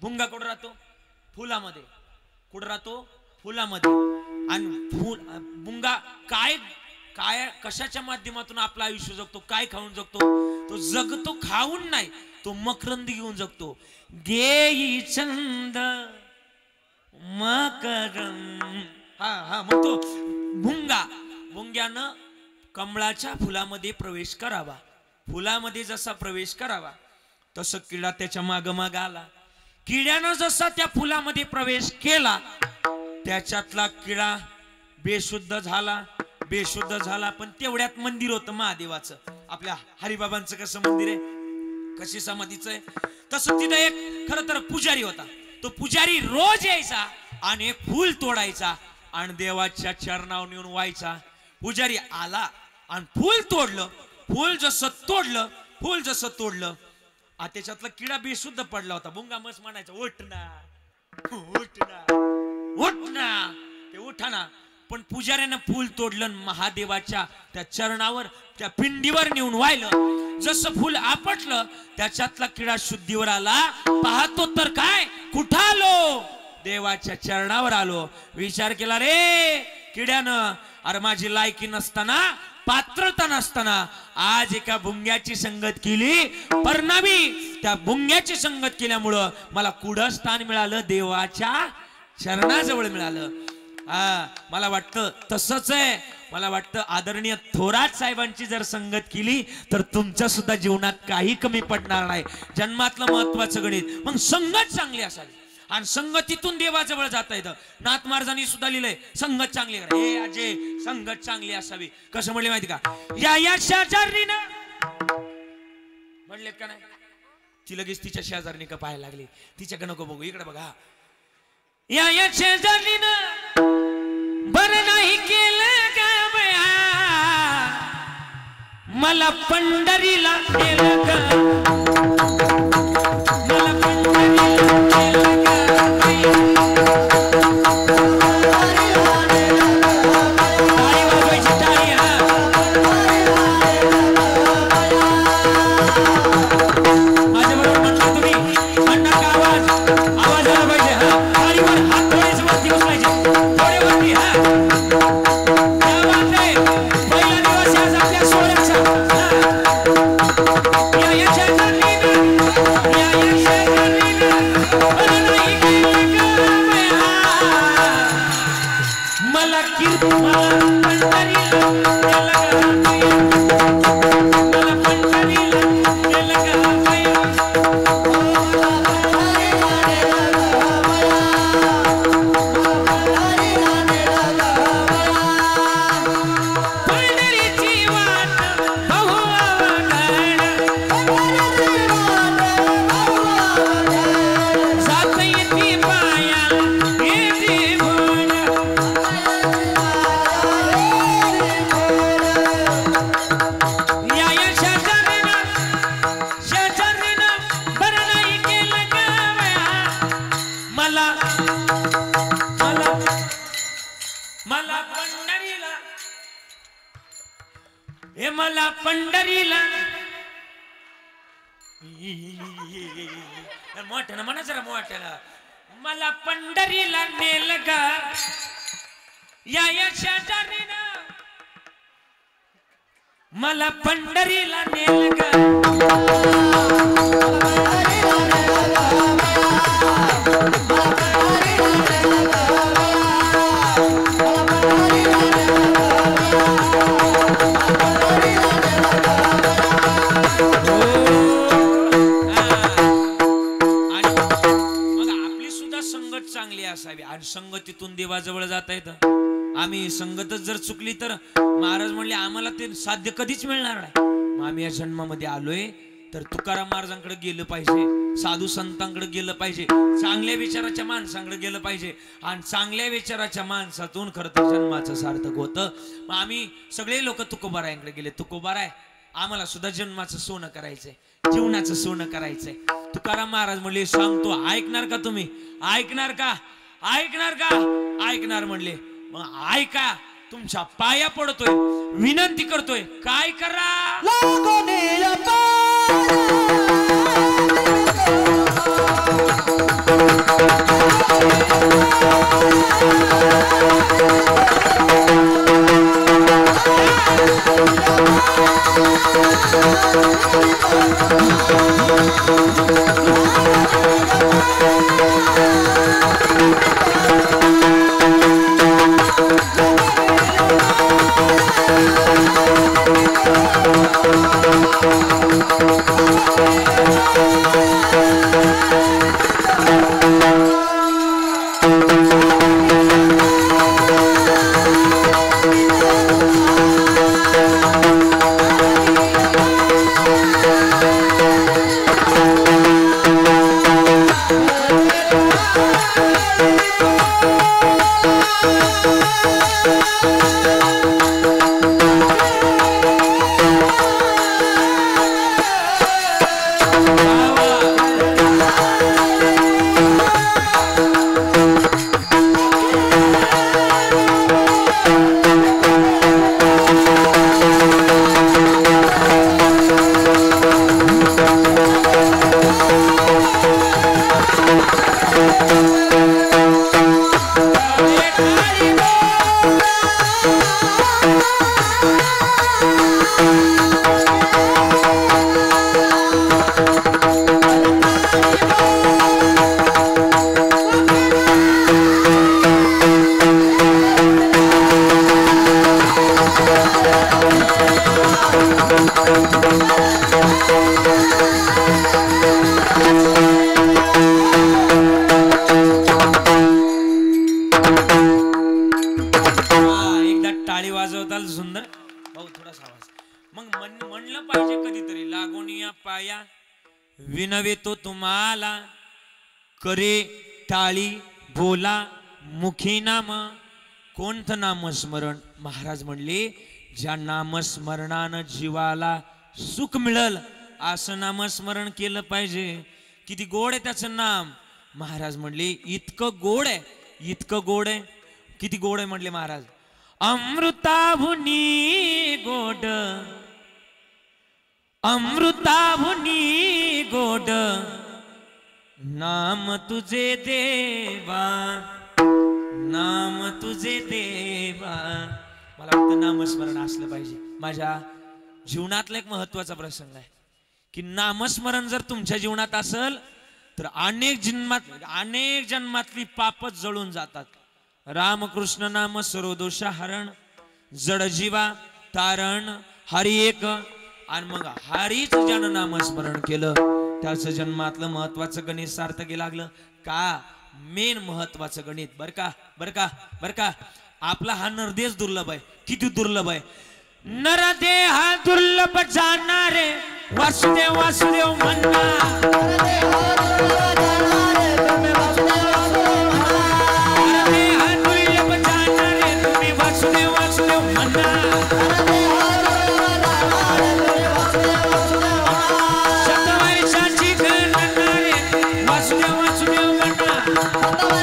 भुंगा कुठं राहतो? फुलामध्ये. कुठं राहतो? फुलामध्ये. आणि भुंगा काय कशाच्या माध्यमातून आपलं आयुष्य जगतो? काय खाऊन जगतो? तो जगतो खाऊन नाही, तो मकरंद घेऊन जगतो. गेई चंद मकरंद. हा मग तो भुंग्यानं कमळाच्या फुलामध्ये प्रवेश करावा. फुलामध्ये जसा प्रवेश करावा तसं किडा त्याच्या माग आला. किड्यानं जसा त्या फुलामध्ये प्रवेश केला त्याच्यातला किडा बेशुद्ध झाला. पण तेवढ्यात मंदिर होतं महादेवाचं. आपल्या हरिबाबांचं कसं मंदिर आहे, कशी समाधीचं आहे, तसं तिथं एक खरं तर पुजारी होता. तो पुजारी रोज यायचा आणि एक फूल तोडायचा आणि देवाच्या चरणावर नेऊन व्हायचा. पुजारी आला आणि फूल तोडलं. फूल जसं तोडलं त्याच्यातला किडा बेशुद्ध पडला होता. भुंगा मस्त म्हणायचा उठ ना ते उठाना. पण पुजाऱ्यानं फूल तोडलं. महादेवाच्या त्या चरणावर त्या पिंडीवर नेऊन व्हायलं. जसं फूल आपटलं त्याच्यातला किडा शुद्धीवर आला. पाहतो तर काय कुठं आलो? देवाच्या चरणावर आलो. विचार केला रे किड्यानं, अरे माझी लायकी नसताना, पात्रता नसताना आज एका भुंग्याची संगत केली. परिणामी त्या भुंग्याची संगत केल्यामुळं मला कुठं स्थान मिळालं? देवाच्या चरणाजवळ मिळालं. मला वाटतं तसंच आहे. मला वाटतं आदरणीय थोरात साहेबांची जर संगत केली तर तुमच्या सुद्धा जीवनात काही कमी पडणार नाही. जन्मातलं महत्वाचं गणित. मग संगत चांगली असावी आणि संगतीतून देवाजवळ जाता येतं. नाथ महाराजांनी सुद्धा लिहिलंय संगत चांगली करा. हे अजय संगत चांगली असावी. कसं म्हणले माहिती का? या शेजारीनं म्हणलेत का नाही? ती लगेच तिच्या शेजारीने का पाहायला लागली. तिच्याकडे नको बघू, इकडे बघा. या शेजारीनं बरं नाही केलं का बया, मला पंढरीला नेलं का, मला पंढरीला नेलं का. टाळी वाजवायची, टाळी. मला मला मला पंढरीला हे मला पंढरीला मोठ्यानं म्हणा जरा मोठ्यानं मला पंढरीला नेल गा या शेजारीनं मला पंढरीला नेल गा चांगली असावी आणि संगतीतून देवाजवळ जाता येतं आम्ही संगतच जर चुकली तर महाराज म्हणले आम्हाला ते साध्य कधीच मिळणार नाही मग आम्ही या जन्मामध्ये आलोय तर तुकाराम महाराजांकडे गेलं पाहिजे साधू संतांकडे गेलं पाहिजे चांगल्या विचाराच्या माणसांकडे गेलं पाहिजे आणि चांगल्या विचाराच्या माणसातून खरं तर जन्माचं सार्थक होतं मग आम्ही सगळे लोक तुकोबारायांकडे गेले तुकोबाराय आम्हाला सुद्धा जन्माचं सोनं करायचंय जीवनाचं सोनं करायचंय तुकाराम महाराज म्हणले सांगतो ऐकणार का तुम्ही ऐकणार का ऐकणार का ऐकणार म्हणले मग ऐका तुमच्या पाया पडतोय विनंती करतोय काय करा विनवे तो तुम्हाला करे टाळी बोला मुखी नाम कोणतं नामस्मरण महाराज म्हणले ज्या नामस्मरणानं जीवाला सुख मिळल असं नामस्मरण केलं पाहिजे किती गोड आहे त्याचं नाम महाराज म्हणले इतकं गोड आहे इतकं गोड आहे किती गोड आहे म्हणले महाराज अमृताभुनी गोड अमृताभुनी गोड नाम तुझे देवा नाम तुझे देवा मला वाटतं नामस्मरण असलं पाहिजे माझ्या जीवनातला एक महत्वाचा प्रसंग आहे की नामस्मरण जर तुमच्या जीवनात असेल तर अनेक जन्मातली पापच जळून जातात रामकृष्ण नाम सर्वदोष हरण जड जीवा तारण हरी एक आणि मग हरीच ज्यानं नामस्मरण केलं त्याचं जन्मातलं महत्वाचं गणित सार्थकी लागलं का मेन महत्वाचं गणित बर का आपला हा नरदेश दुर्लभ आहे किती दुर्लभ आहे नरदेह हा दुर्लभ जाणारे वासुदेव वासुदेव म्हणा नरदेह हा दुर्लभ जाणारे तुम्ही वासुदेव वासुदेव म्हणा शतवर्षाची गणनारे वासुदेव वासुदेव म्हणा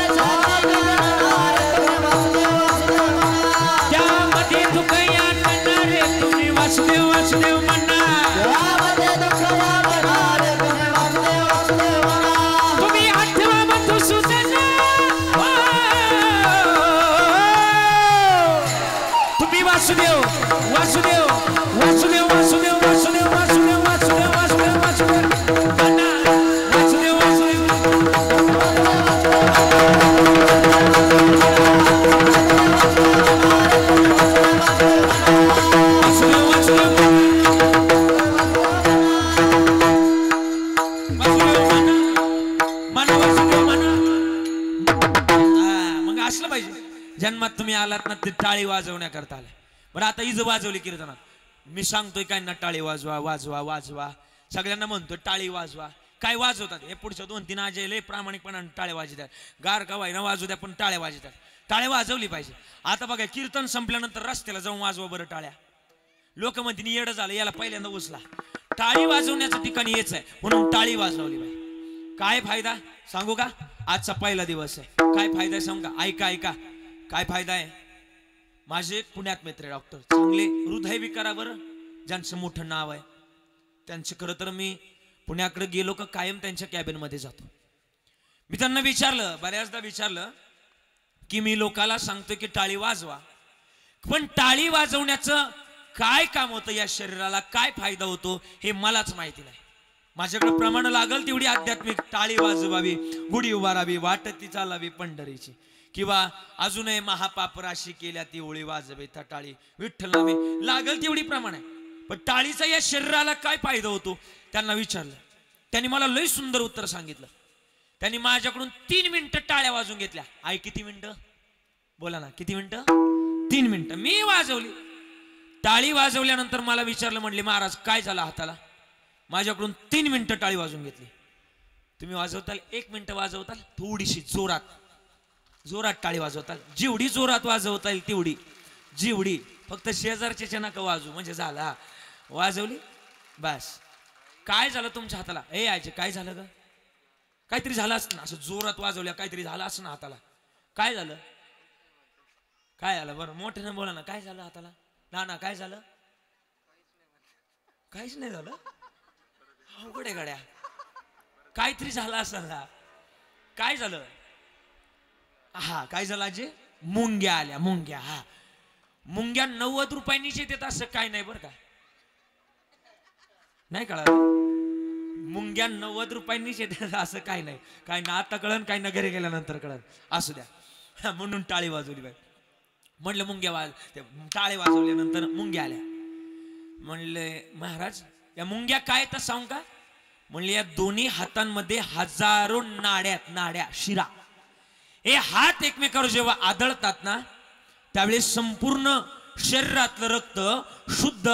असलं पाहिजे. जन्मात तुम्ही आलात ना ते टाळी वाजवण्याकरता आलाय. बरं आता इज वाजवली कीर्तनात, मी सांगतोय काय ना टाळी वाजवा वाजवा वाजवा, सगळ्यांना म्हणतोय टाळी वाजवा. काय वाजवतात हे पुढच्या 2-3 आजे लय प्रामाणिकपणाने टाळे वाजतात. गार का वाईना वाजू द्या पण टाळे वाजतात. टाळे वाजवली पाहिजे. आता बघा कीर्तन संपल्यानंतर रस्त्याला जाऊन वाजवा बरं टाळ्या. लोक म्हणतील येडं झालं याला पहिल्यांदा उचला. टाळी वाजवण्याचं ठिकाण हेच आहे म्हणून टाळी वाजवली पाहिजे. काय फायदा सांगू का? आजचा पहिला दिवस आहे. काय फायदा आहे सांगू का? ऐका ऐका काय फायदा आहे. माझे एक पुण्यात मित्र डॉक्टर चांगले हृदय विकारावर ज्यांचं मोठं नाव आहे त्यांचे खरं तर मी पुण्याकडे गेलो का कायम त्यांच्या कॅबिन मध्ये जातो. मी त्यांना विचारलं, बऱ्याचदा विचारलं की मी लोकाला सांगतो की टाळी वाजवा, पण टाळी वाजवण्याचं काय काम होतं, या शरीराला काय फायदा होतो हे मलाच माहिती नाही. माझ्याकडे प्रमाण लागल तेवढी आध्यात्मिक टाळी वाजवावी, गुढी उभारावी, वाटती चालावी पंढरीची, किंवा अजूनही महापाप राशी केल्या ती ओळी वाजवे त्या टाळी विठ्ठल नामे, लागल तेवढी प्रमाण आहे. पण टाळीचा या शरीराला काय फायदा होतो त्यांना विचारलं. त्यांनी मला लय सुंदर उत्तर सांगितलं. त्यांनी माझ्याकडून 3 मिनिटं टाळ्या वाजवून घेतल्या. आई किती मिनिटं बोला ना, किती मिनिटं? 3 मिनिटं मी वाजवली. टाळी वाजवल्यानंतर मला विचारलं, म्हणले महाराज काय झालं हाताला? माझ्याकडून 3 मिनिटं टाळी वाजवून घेतली. तुम्ही वाजवताल 1 मिनिटं वाजवताल थोडीशी जोरात टाळी वाजवताल, जेवढी जोरात वाजवता येईल तेवढी, जेवढी, फक्त शेजारच्या नका वाजू म्हणजे झाला. वाजवली बस. काय झालं तुमच्या हाताला? ए आयचे काय झालं ग? काहीतरी झालं असं ना, असं जोरात वाजवल्या काहीतरी झालं असं ना हाताला. काय झालं? काय झालं बरं मोठ्यानं बोला ना. काय झालं हाताला? ना काय झालं? काहीच नाही झालं. अवघड आहे गड्या. काहीतरी झालं असं ना. काय झालं? हा काय झालं आजी? मुंग्या आल्या. मुंग्या. हा मुंग्या 90 रुपयांनीच येतात असं काय नाही बरं का. नाही कळलं? मुंग्या 90 रुपयांनीच येतात असं काय नाही. काय ना आता कळन, काय ना घरी गेल्यानंतर कळन. असू द्या. म्हणून टाळी वाजवली पाहिजे. म्हणलं मुंग्या टाळे वाजवल्यानंतर मुंग्या आल्या. म्हणले महाराज या मुंग्या काय तर सांगू का? म्हणले या दोन्ही हातांमध्ये हजारो नाड्या शिरा, हे हात एकमेकावर जेव्हा आदळतात ना त्यावेळेस संपूर्ण शरीरातलं रक्त शुद्ध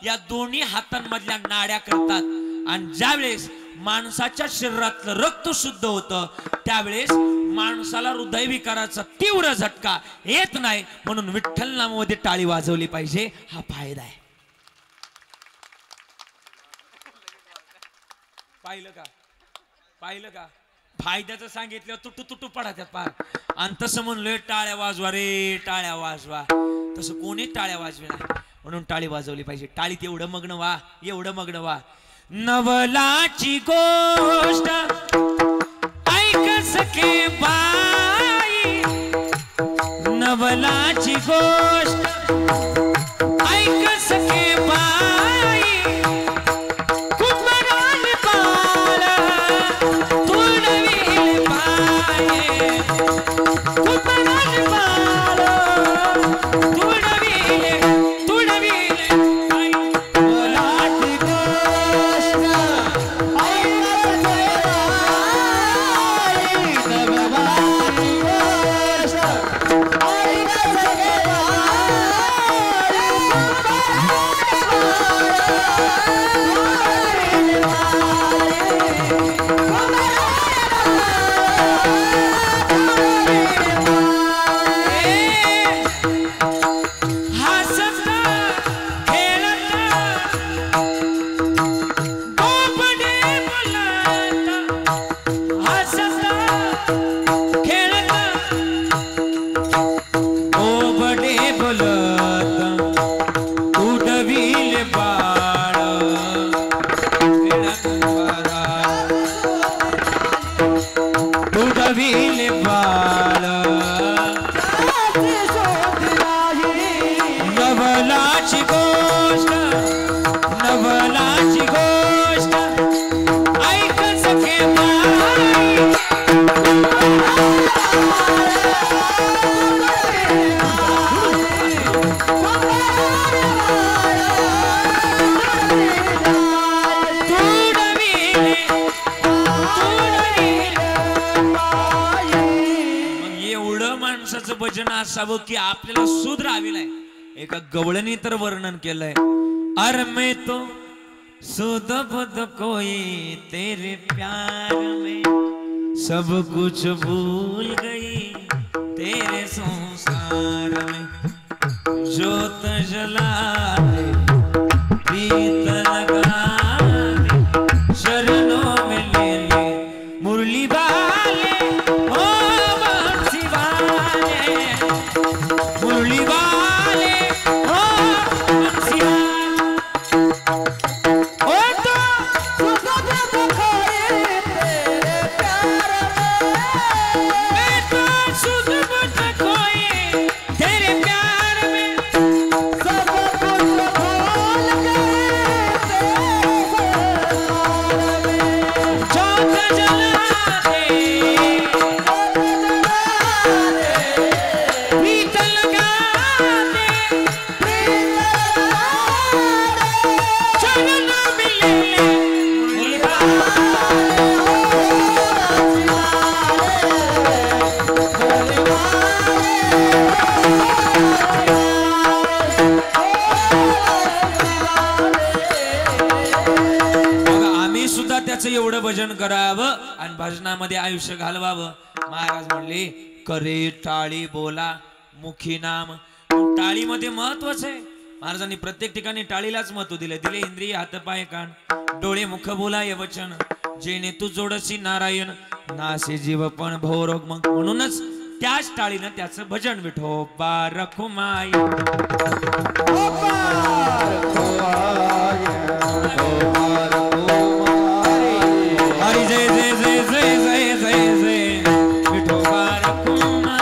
या दोन्ही हातांमधल्या नाड्या करतात. आणि ज्यावेळेस माणसाच्या शरीरातलं रक्त शुद्ध होतं त्यावेळेस माणसाला हृदयविकाराचा तीव्र झटका येत नाही. म्हणून विठ्ठल नामामध्ये टाळी वाजवली पाहिजे, हा फायदा आहे. पाहिलं का? फायद्याचं सांगितलं तुटू पडात्यात पार. आणि तसं म्हणलोय टाळ्या वाजवा रे, टाळ्या वाजवा, तसं कोणी टाळ्या वाजवे नाही. म्हणून टाळी वाजवली पाहिजे. टाळीत एवढं मग्न व्हा. नवलाची गोष्ट ऐक सखे बाई, नवलाची गोष्ट ऐक सखे बाई, कुंभरान बाळ तुडवील बाई, कुंभरान बाळ तुडवील बाई. नवलाची गोष्ट ऐक सखे बाई. माणसाचं भजन असावं की आपल्याला सूद राहावी. एका गवळणी तर वर्णन केलंय. अरे मैं तो सुध बुध कोई तेरे प्यार में सब कुछ भूल गई तेरे संसार में जोत जला दे प्रीत लगा दे शरणों में ले ले मुरली वाले ओ बंसी वाले मुरली वाले ओ बंसी वाले ओ तो सुध बुध कोई तेरे प्यार में मैं तो सुध बुध कोई तेरे प्यार में सब कुछ भूल गए तेरे संसार में जोत जला दे प्रीत लगा दे चरणों में ले ले मुरली आम्ही सुद्धा त्याचं एवढं भजन करावं आणि भजनामध्ये आयुष्य घालवावं. महाराज म्हणले करे टाळी बोला मुखी नाम. टाळीमध्ये महत्वच आहे. महाराजांनी प्रत्येक ठिकाणी टाळीलाच महत्व दिले. इंद्रिय हातपाय कान डोळे मुख बोलाय वचन जेणे तू जोडसी नारायण नासे जीव पण भोरोग. मग म्हणूनच त्याच टाळीनं त्याचं भजन विठोबा रखुमाई हरी जय जय जय जय जय जय जय विठोबा रखुमाई.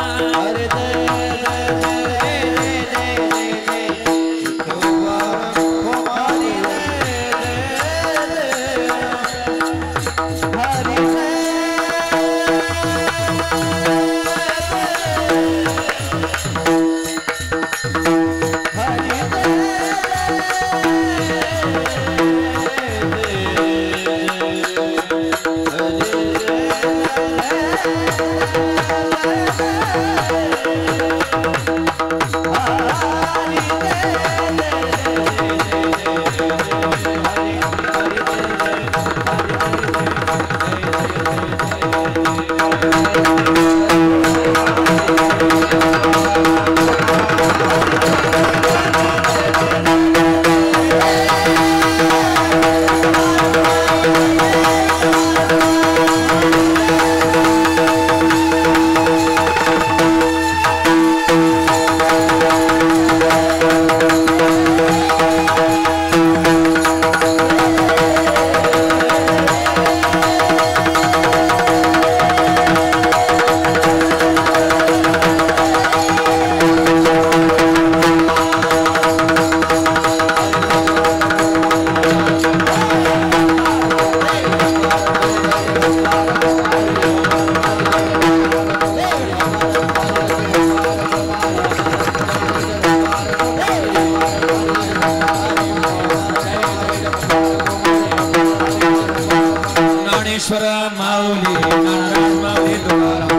ज्ञानेश्वर माऊली नारायण माऊली तुकाराम.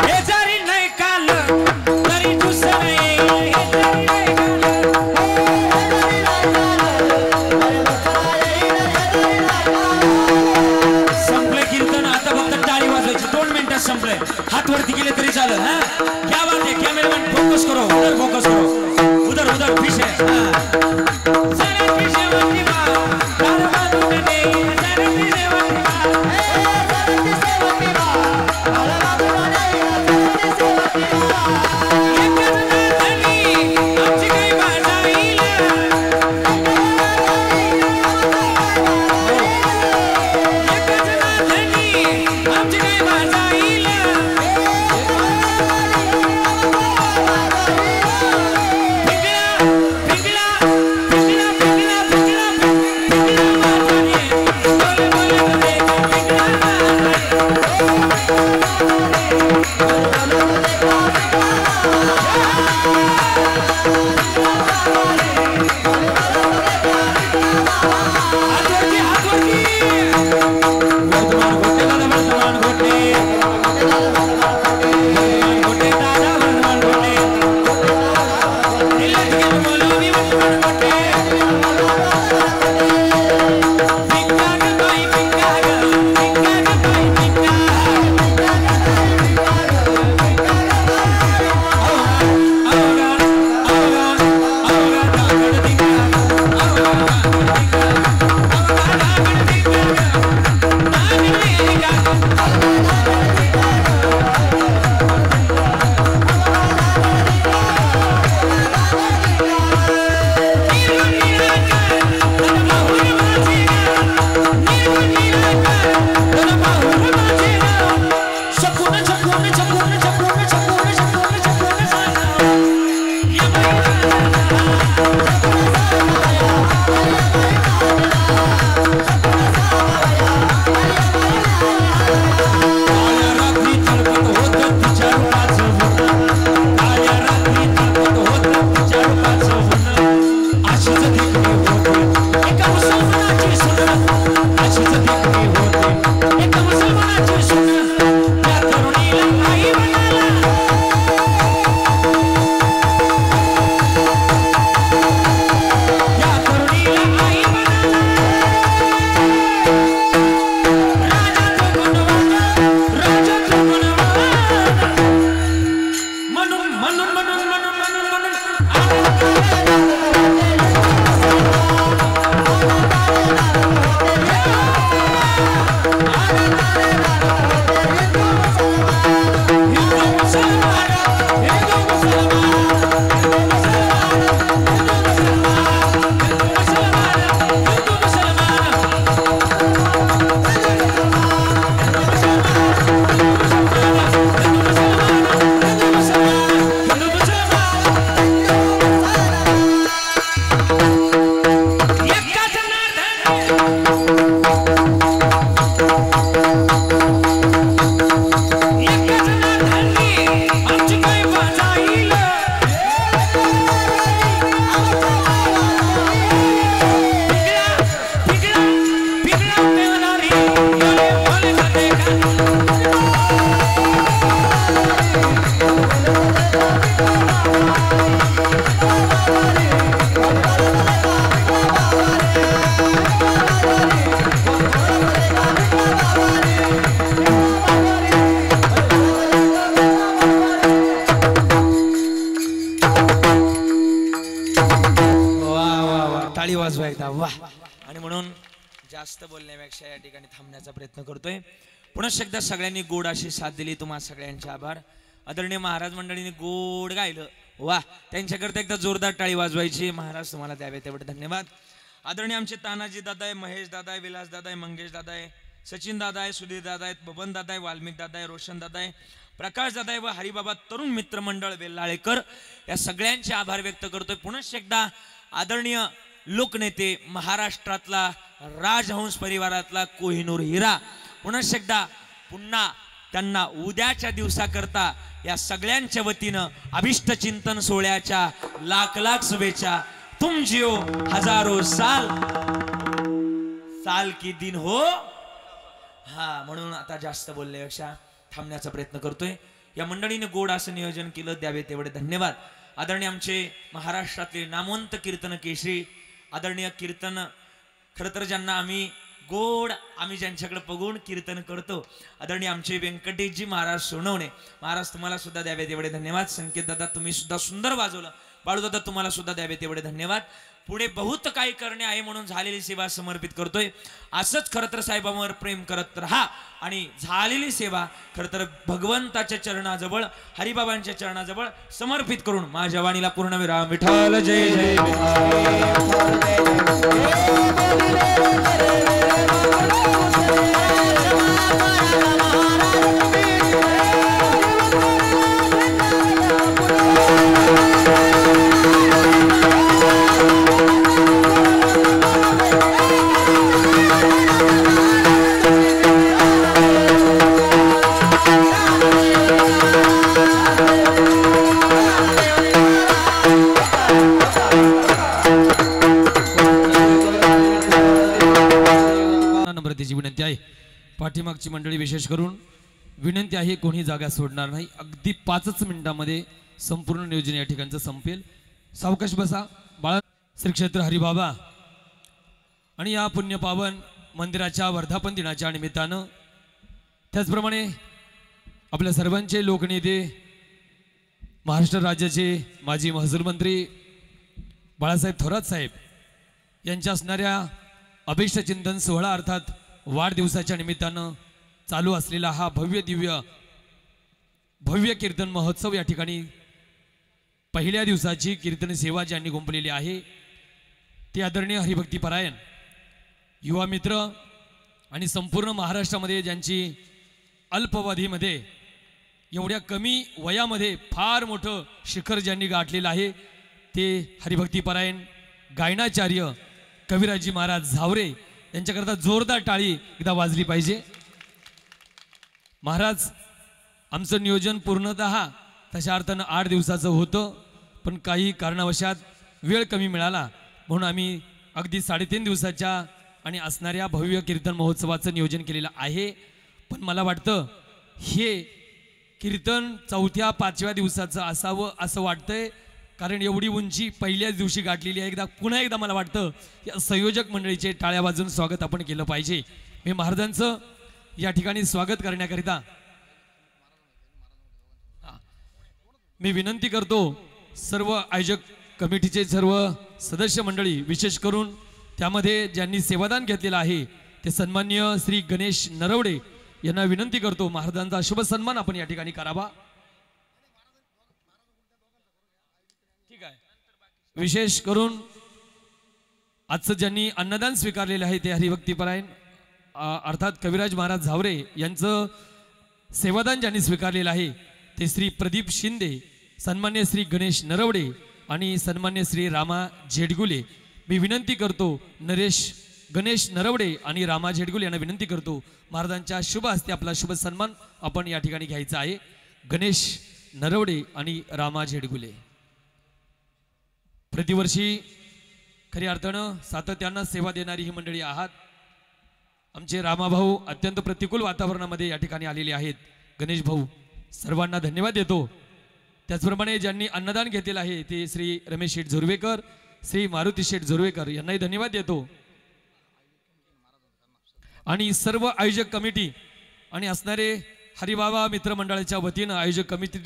हे जरी नाही काल तरी दुसरं येईल. हे जरी नाही काल. संपले कीर्तन. आता फक्त टाळी वाजवायची. 2 मिनिटात संपले. हात वरती केले तरी चालेल. हा क्या बात है. कॅमेरामॅन फोकस करो. उधर फोकस करो. उधर उधर पीछे. सारे पीछे वरती मार. कारवां ने नहीं. सारे पीछे वरती हाथ वरती. आणि म्हणून जास्त बोलण्यापेक्षा या ठिकाणी थांबण्याचा प्रयत्न करतोय. पुन्हा एकदा सगळ्यांनी गोड अशी साथ दिली, तुम्हा सगळ्यांचे आभार. आदरणीय महाराज मंडळीने गोड गायलं, वा, त्यांच्याकरता एकदा जोरदार टाळी वाजवायची. महाराज तुम्हाला द्यावे तेवढे धन्यवाद. आदरणीय आमचे तानाजी दादा आहे, महेश दादा आहे, विलास दादा आहे, मंगेश दादा आहे, सचिन दादा आहे, सुधीर दादा आहेत, बबन दादा आहे, वाल्मिक दादा आहे, रोशन दादा आहे, प्रकाश दादा आहे व हरिबाबा तरुण मित्र मंडळ वेल्लाळेकर या सगळ्यांचे आभार व्यक्त करतोय. पुन्हा एकदा आदरणीय लोकनेते, महाराष्ट्रातला राजहंस परिवारातला कोहिनूर हिरा, पुन्हा एकदा पुन्हा त्यांना उद्याच्या दिवसाकरता या सगळ्यांच्या वतीनं अभिष्ट चिंतन सोहळ्याच्या लाख लाख शुभेच्छा. तुम जिओ हजारो साल, साल की दिन हो. हा, म्हणून आता जास्त बोलण्यापेक्षा थांबण्याचा प्रयत्न करतोय. या मंडळीने गोड असं नियोजन केलं, द्यावे तेवढे धन्यवाद. आदरणीय आमचे महाराष्ट्रातले नामवंत कीर्तन केशरी, आदरणीय कीर्तन, खरं तर ज्यांना आम्ही ज्यांच्याकडे बघून कीर्तन करतो, आदरणीय आमचे व्यंकटेशजी महाराज सोनवणे महाराज, तुम्हाला सुद्धा द्यावे तेवढे धन्यवाद. संकेत दादा तुम्ही सुद्धा सुंदर वाजवलं. बाळू दादा तुम्हाला सुद्धा द्यावे तेवढे धन्यवाद. पुढे बहुत काही करणे आहे म्हणून झालेली सेवा समर्पित करतोय. असंच खरं तर साहेबांवर प्रेम करत राहा आणि झालेली सेवा खरं तर भगवंताच्या चरणाजवळ, हरिबाबांच्या चरणाजवळ समर्पित करून माझ्या वाणीला पूर्णविराम. विठ्ठल जय जय. विनंती आहे, पाठीमागची मंडळी विशेष करून विनंती आहे, कोणी जागा सोडणार नाही. अगदी 5 मिनिटांमध्ये संपूर्ण नियोजन या ठिकाणचं संपेल. सावकाश बसा. बाळा, श्री क्षेत्र हरिबाबा आणि या पुण्यपावन मंदिराच्या वर्धापन दिनाच्या निमित्तानं, त्याचप्रमाणे आपल्या सर्वांचे लोकनेते, महाराष्ट्र राज्याचे माजी महसूल मंत्री बाळासाहेब थोरात साहेब यांच्या असणाऱ्या अभिष्ट चिंतन सोहळा अर्थात वाढदिवसाच्या निमित्तानं चालू असलेला हा भव्य कीर्तन महोत्सव, या ठिकाणी पहिल्या दिवसाची कीर्तन सेवा ज्यांनी गुंफलेली आहे ते आदरणीय हरिभक्तीपरायण युवा मित्र आणि संपूर्ण महाराष्ट्रामध्ये ज्यांची अल्पावधीमध्ये एवढ्या कमी वयामध्ये फार मोठं शिखर ज्यांनी गाठलेलं आहे ते हरिभक्तीपरायण गायनाचार्य कविराजी महाराज झावरे यांच्याकरता जोरदार टाळी एकदा वाजली पाहिजे. महाराज, आमचं नियोजन पूर्णतः तशा अर्थानं 8 दिवसाचं होतं, पण काही कारणावशात वेळ कमी मिळाला म्हणून आम्ही अगदी 3.5 दिवसाच्या आणि असणाऱ्या भव्य कीर्तन महोत्सवाचं नियोजन केलेलं आहे. पण मला वाटतं हे कीर्तन 4-5व्या दिवसाचं असावं असं वाटतंय, कारण एवढी उंची पहिल्याच दिवशी गाठलेली आहे. पुन्हा एकदा मला वाटतं या संयोजक मंडळीचे टाळ्या वाजून स्वागत आपण केलं पाहिजे. मी महाराजांचं या ठिकाणी स्वागत करण्याकरिता मी विनंती करतो सर्व आयोजक कमिटीचे सर्व सदस्य मंडळी, विशेष करून त्यामध्ये ज्यांनी सेवादान घेतलेलं आहे ते सन्माननीय श्री गणेश नरवडे यांना विनंती करतो महाराजांचा शुभ सन्मान आपण या ठिकाणी करावा. ठीक आहे. विशेष करून आजचं ज्यांनी अन्नदान स्वीकारलेलं आहे ते हरिभक्तीपरायण अर्थात कविराज महाराज झावरे यांचं सेवादान ज्यांनी स्वीकारलेलं आहे ते श्री प्रदीप शिंदे, सन्मान्य श्री गणेश नरवडे आणि सन्मान्य श्री रामा झेडगुले. मी विनंती करतो नरेश गणेश नरवडे आणि रामा झेडगुल यांना विनंती करतो, महाराजांच्या शुभ हस्ते आपला शुभ सन्मान आपण या ठिकाणी घ्यायचा आहे. गणेश नरवडे आणि रामा झेडगुले प्रतिवर्षी खऱ्या अर्थानं सातत्यानं सेवा देणारी ही मंडळी आहात. आमचे रामाभाऊ अत्यंत प्रतिकूल वातावरणामध्ये या ठिकाणी आलेले आहेत. गणेश भाऊ सर्वांना धन्यवाद देतो. त्याचप्रमाणे ज्यांनी अन्नदान घेतलेलं आहे ते श्री रमेश शेठ झुर्वेकर, श्री मारुती शेठ झुर्वेकर यांनाही धन्यवाद देतो. आणि सर्व आयोजक कमिटी आणि असणारे हरिबाबा मित्रमंडळाच्या वतीनं आयोजक कमिटी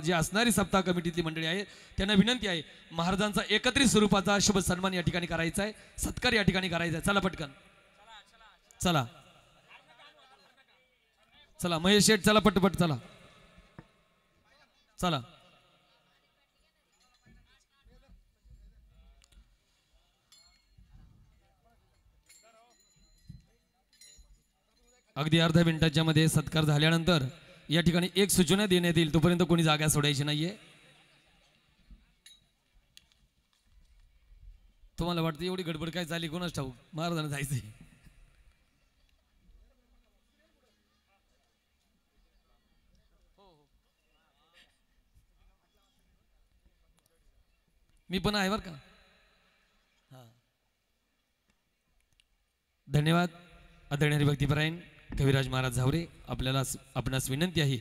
जी असणारी सप्ताह कमिटीतली मंडळी आहे त्यांना विनंती आहे, महाराजांचा एकत्रित स्वरूपाचा शुभ सन्मान या ठिकाणी करायचा आहे, सत्कार या ठिकाणी करायचा आहे. चला पटकन चला चला महेश शेठ चला पटपट चला चला. अगदी अर्ध्या मिनिटाच्या मध्ये सत्कार झाल्यानंतर या ठिकाणी एक सूचना देण्यात येईल, तोपर्यंत कोणी जागा सोडायची नाहीये. तुम्हाला वाटतं एवढी गडबड काय झाली कोणाच ठाऊक, महाराजांना जायचंय. मी पण आहे बरं का. धन्यवाद. आदरणीय भक्तिपरायण कविराज महाराज झावरे, आपल्याला आपणास विनंती आहे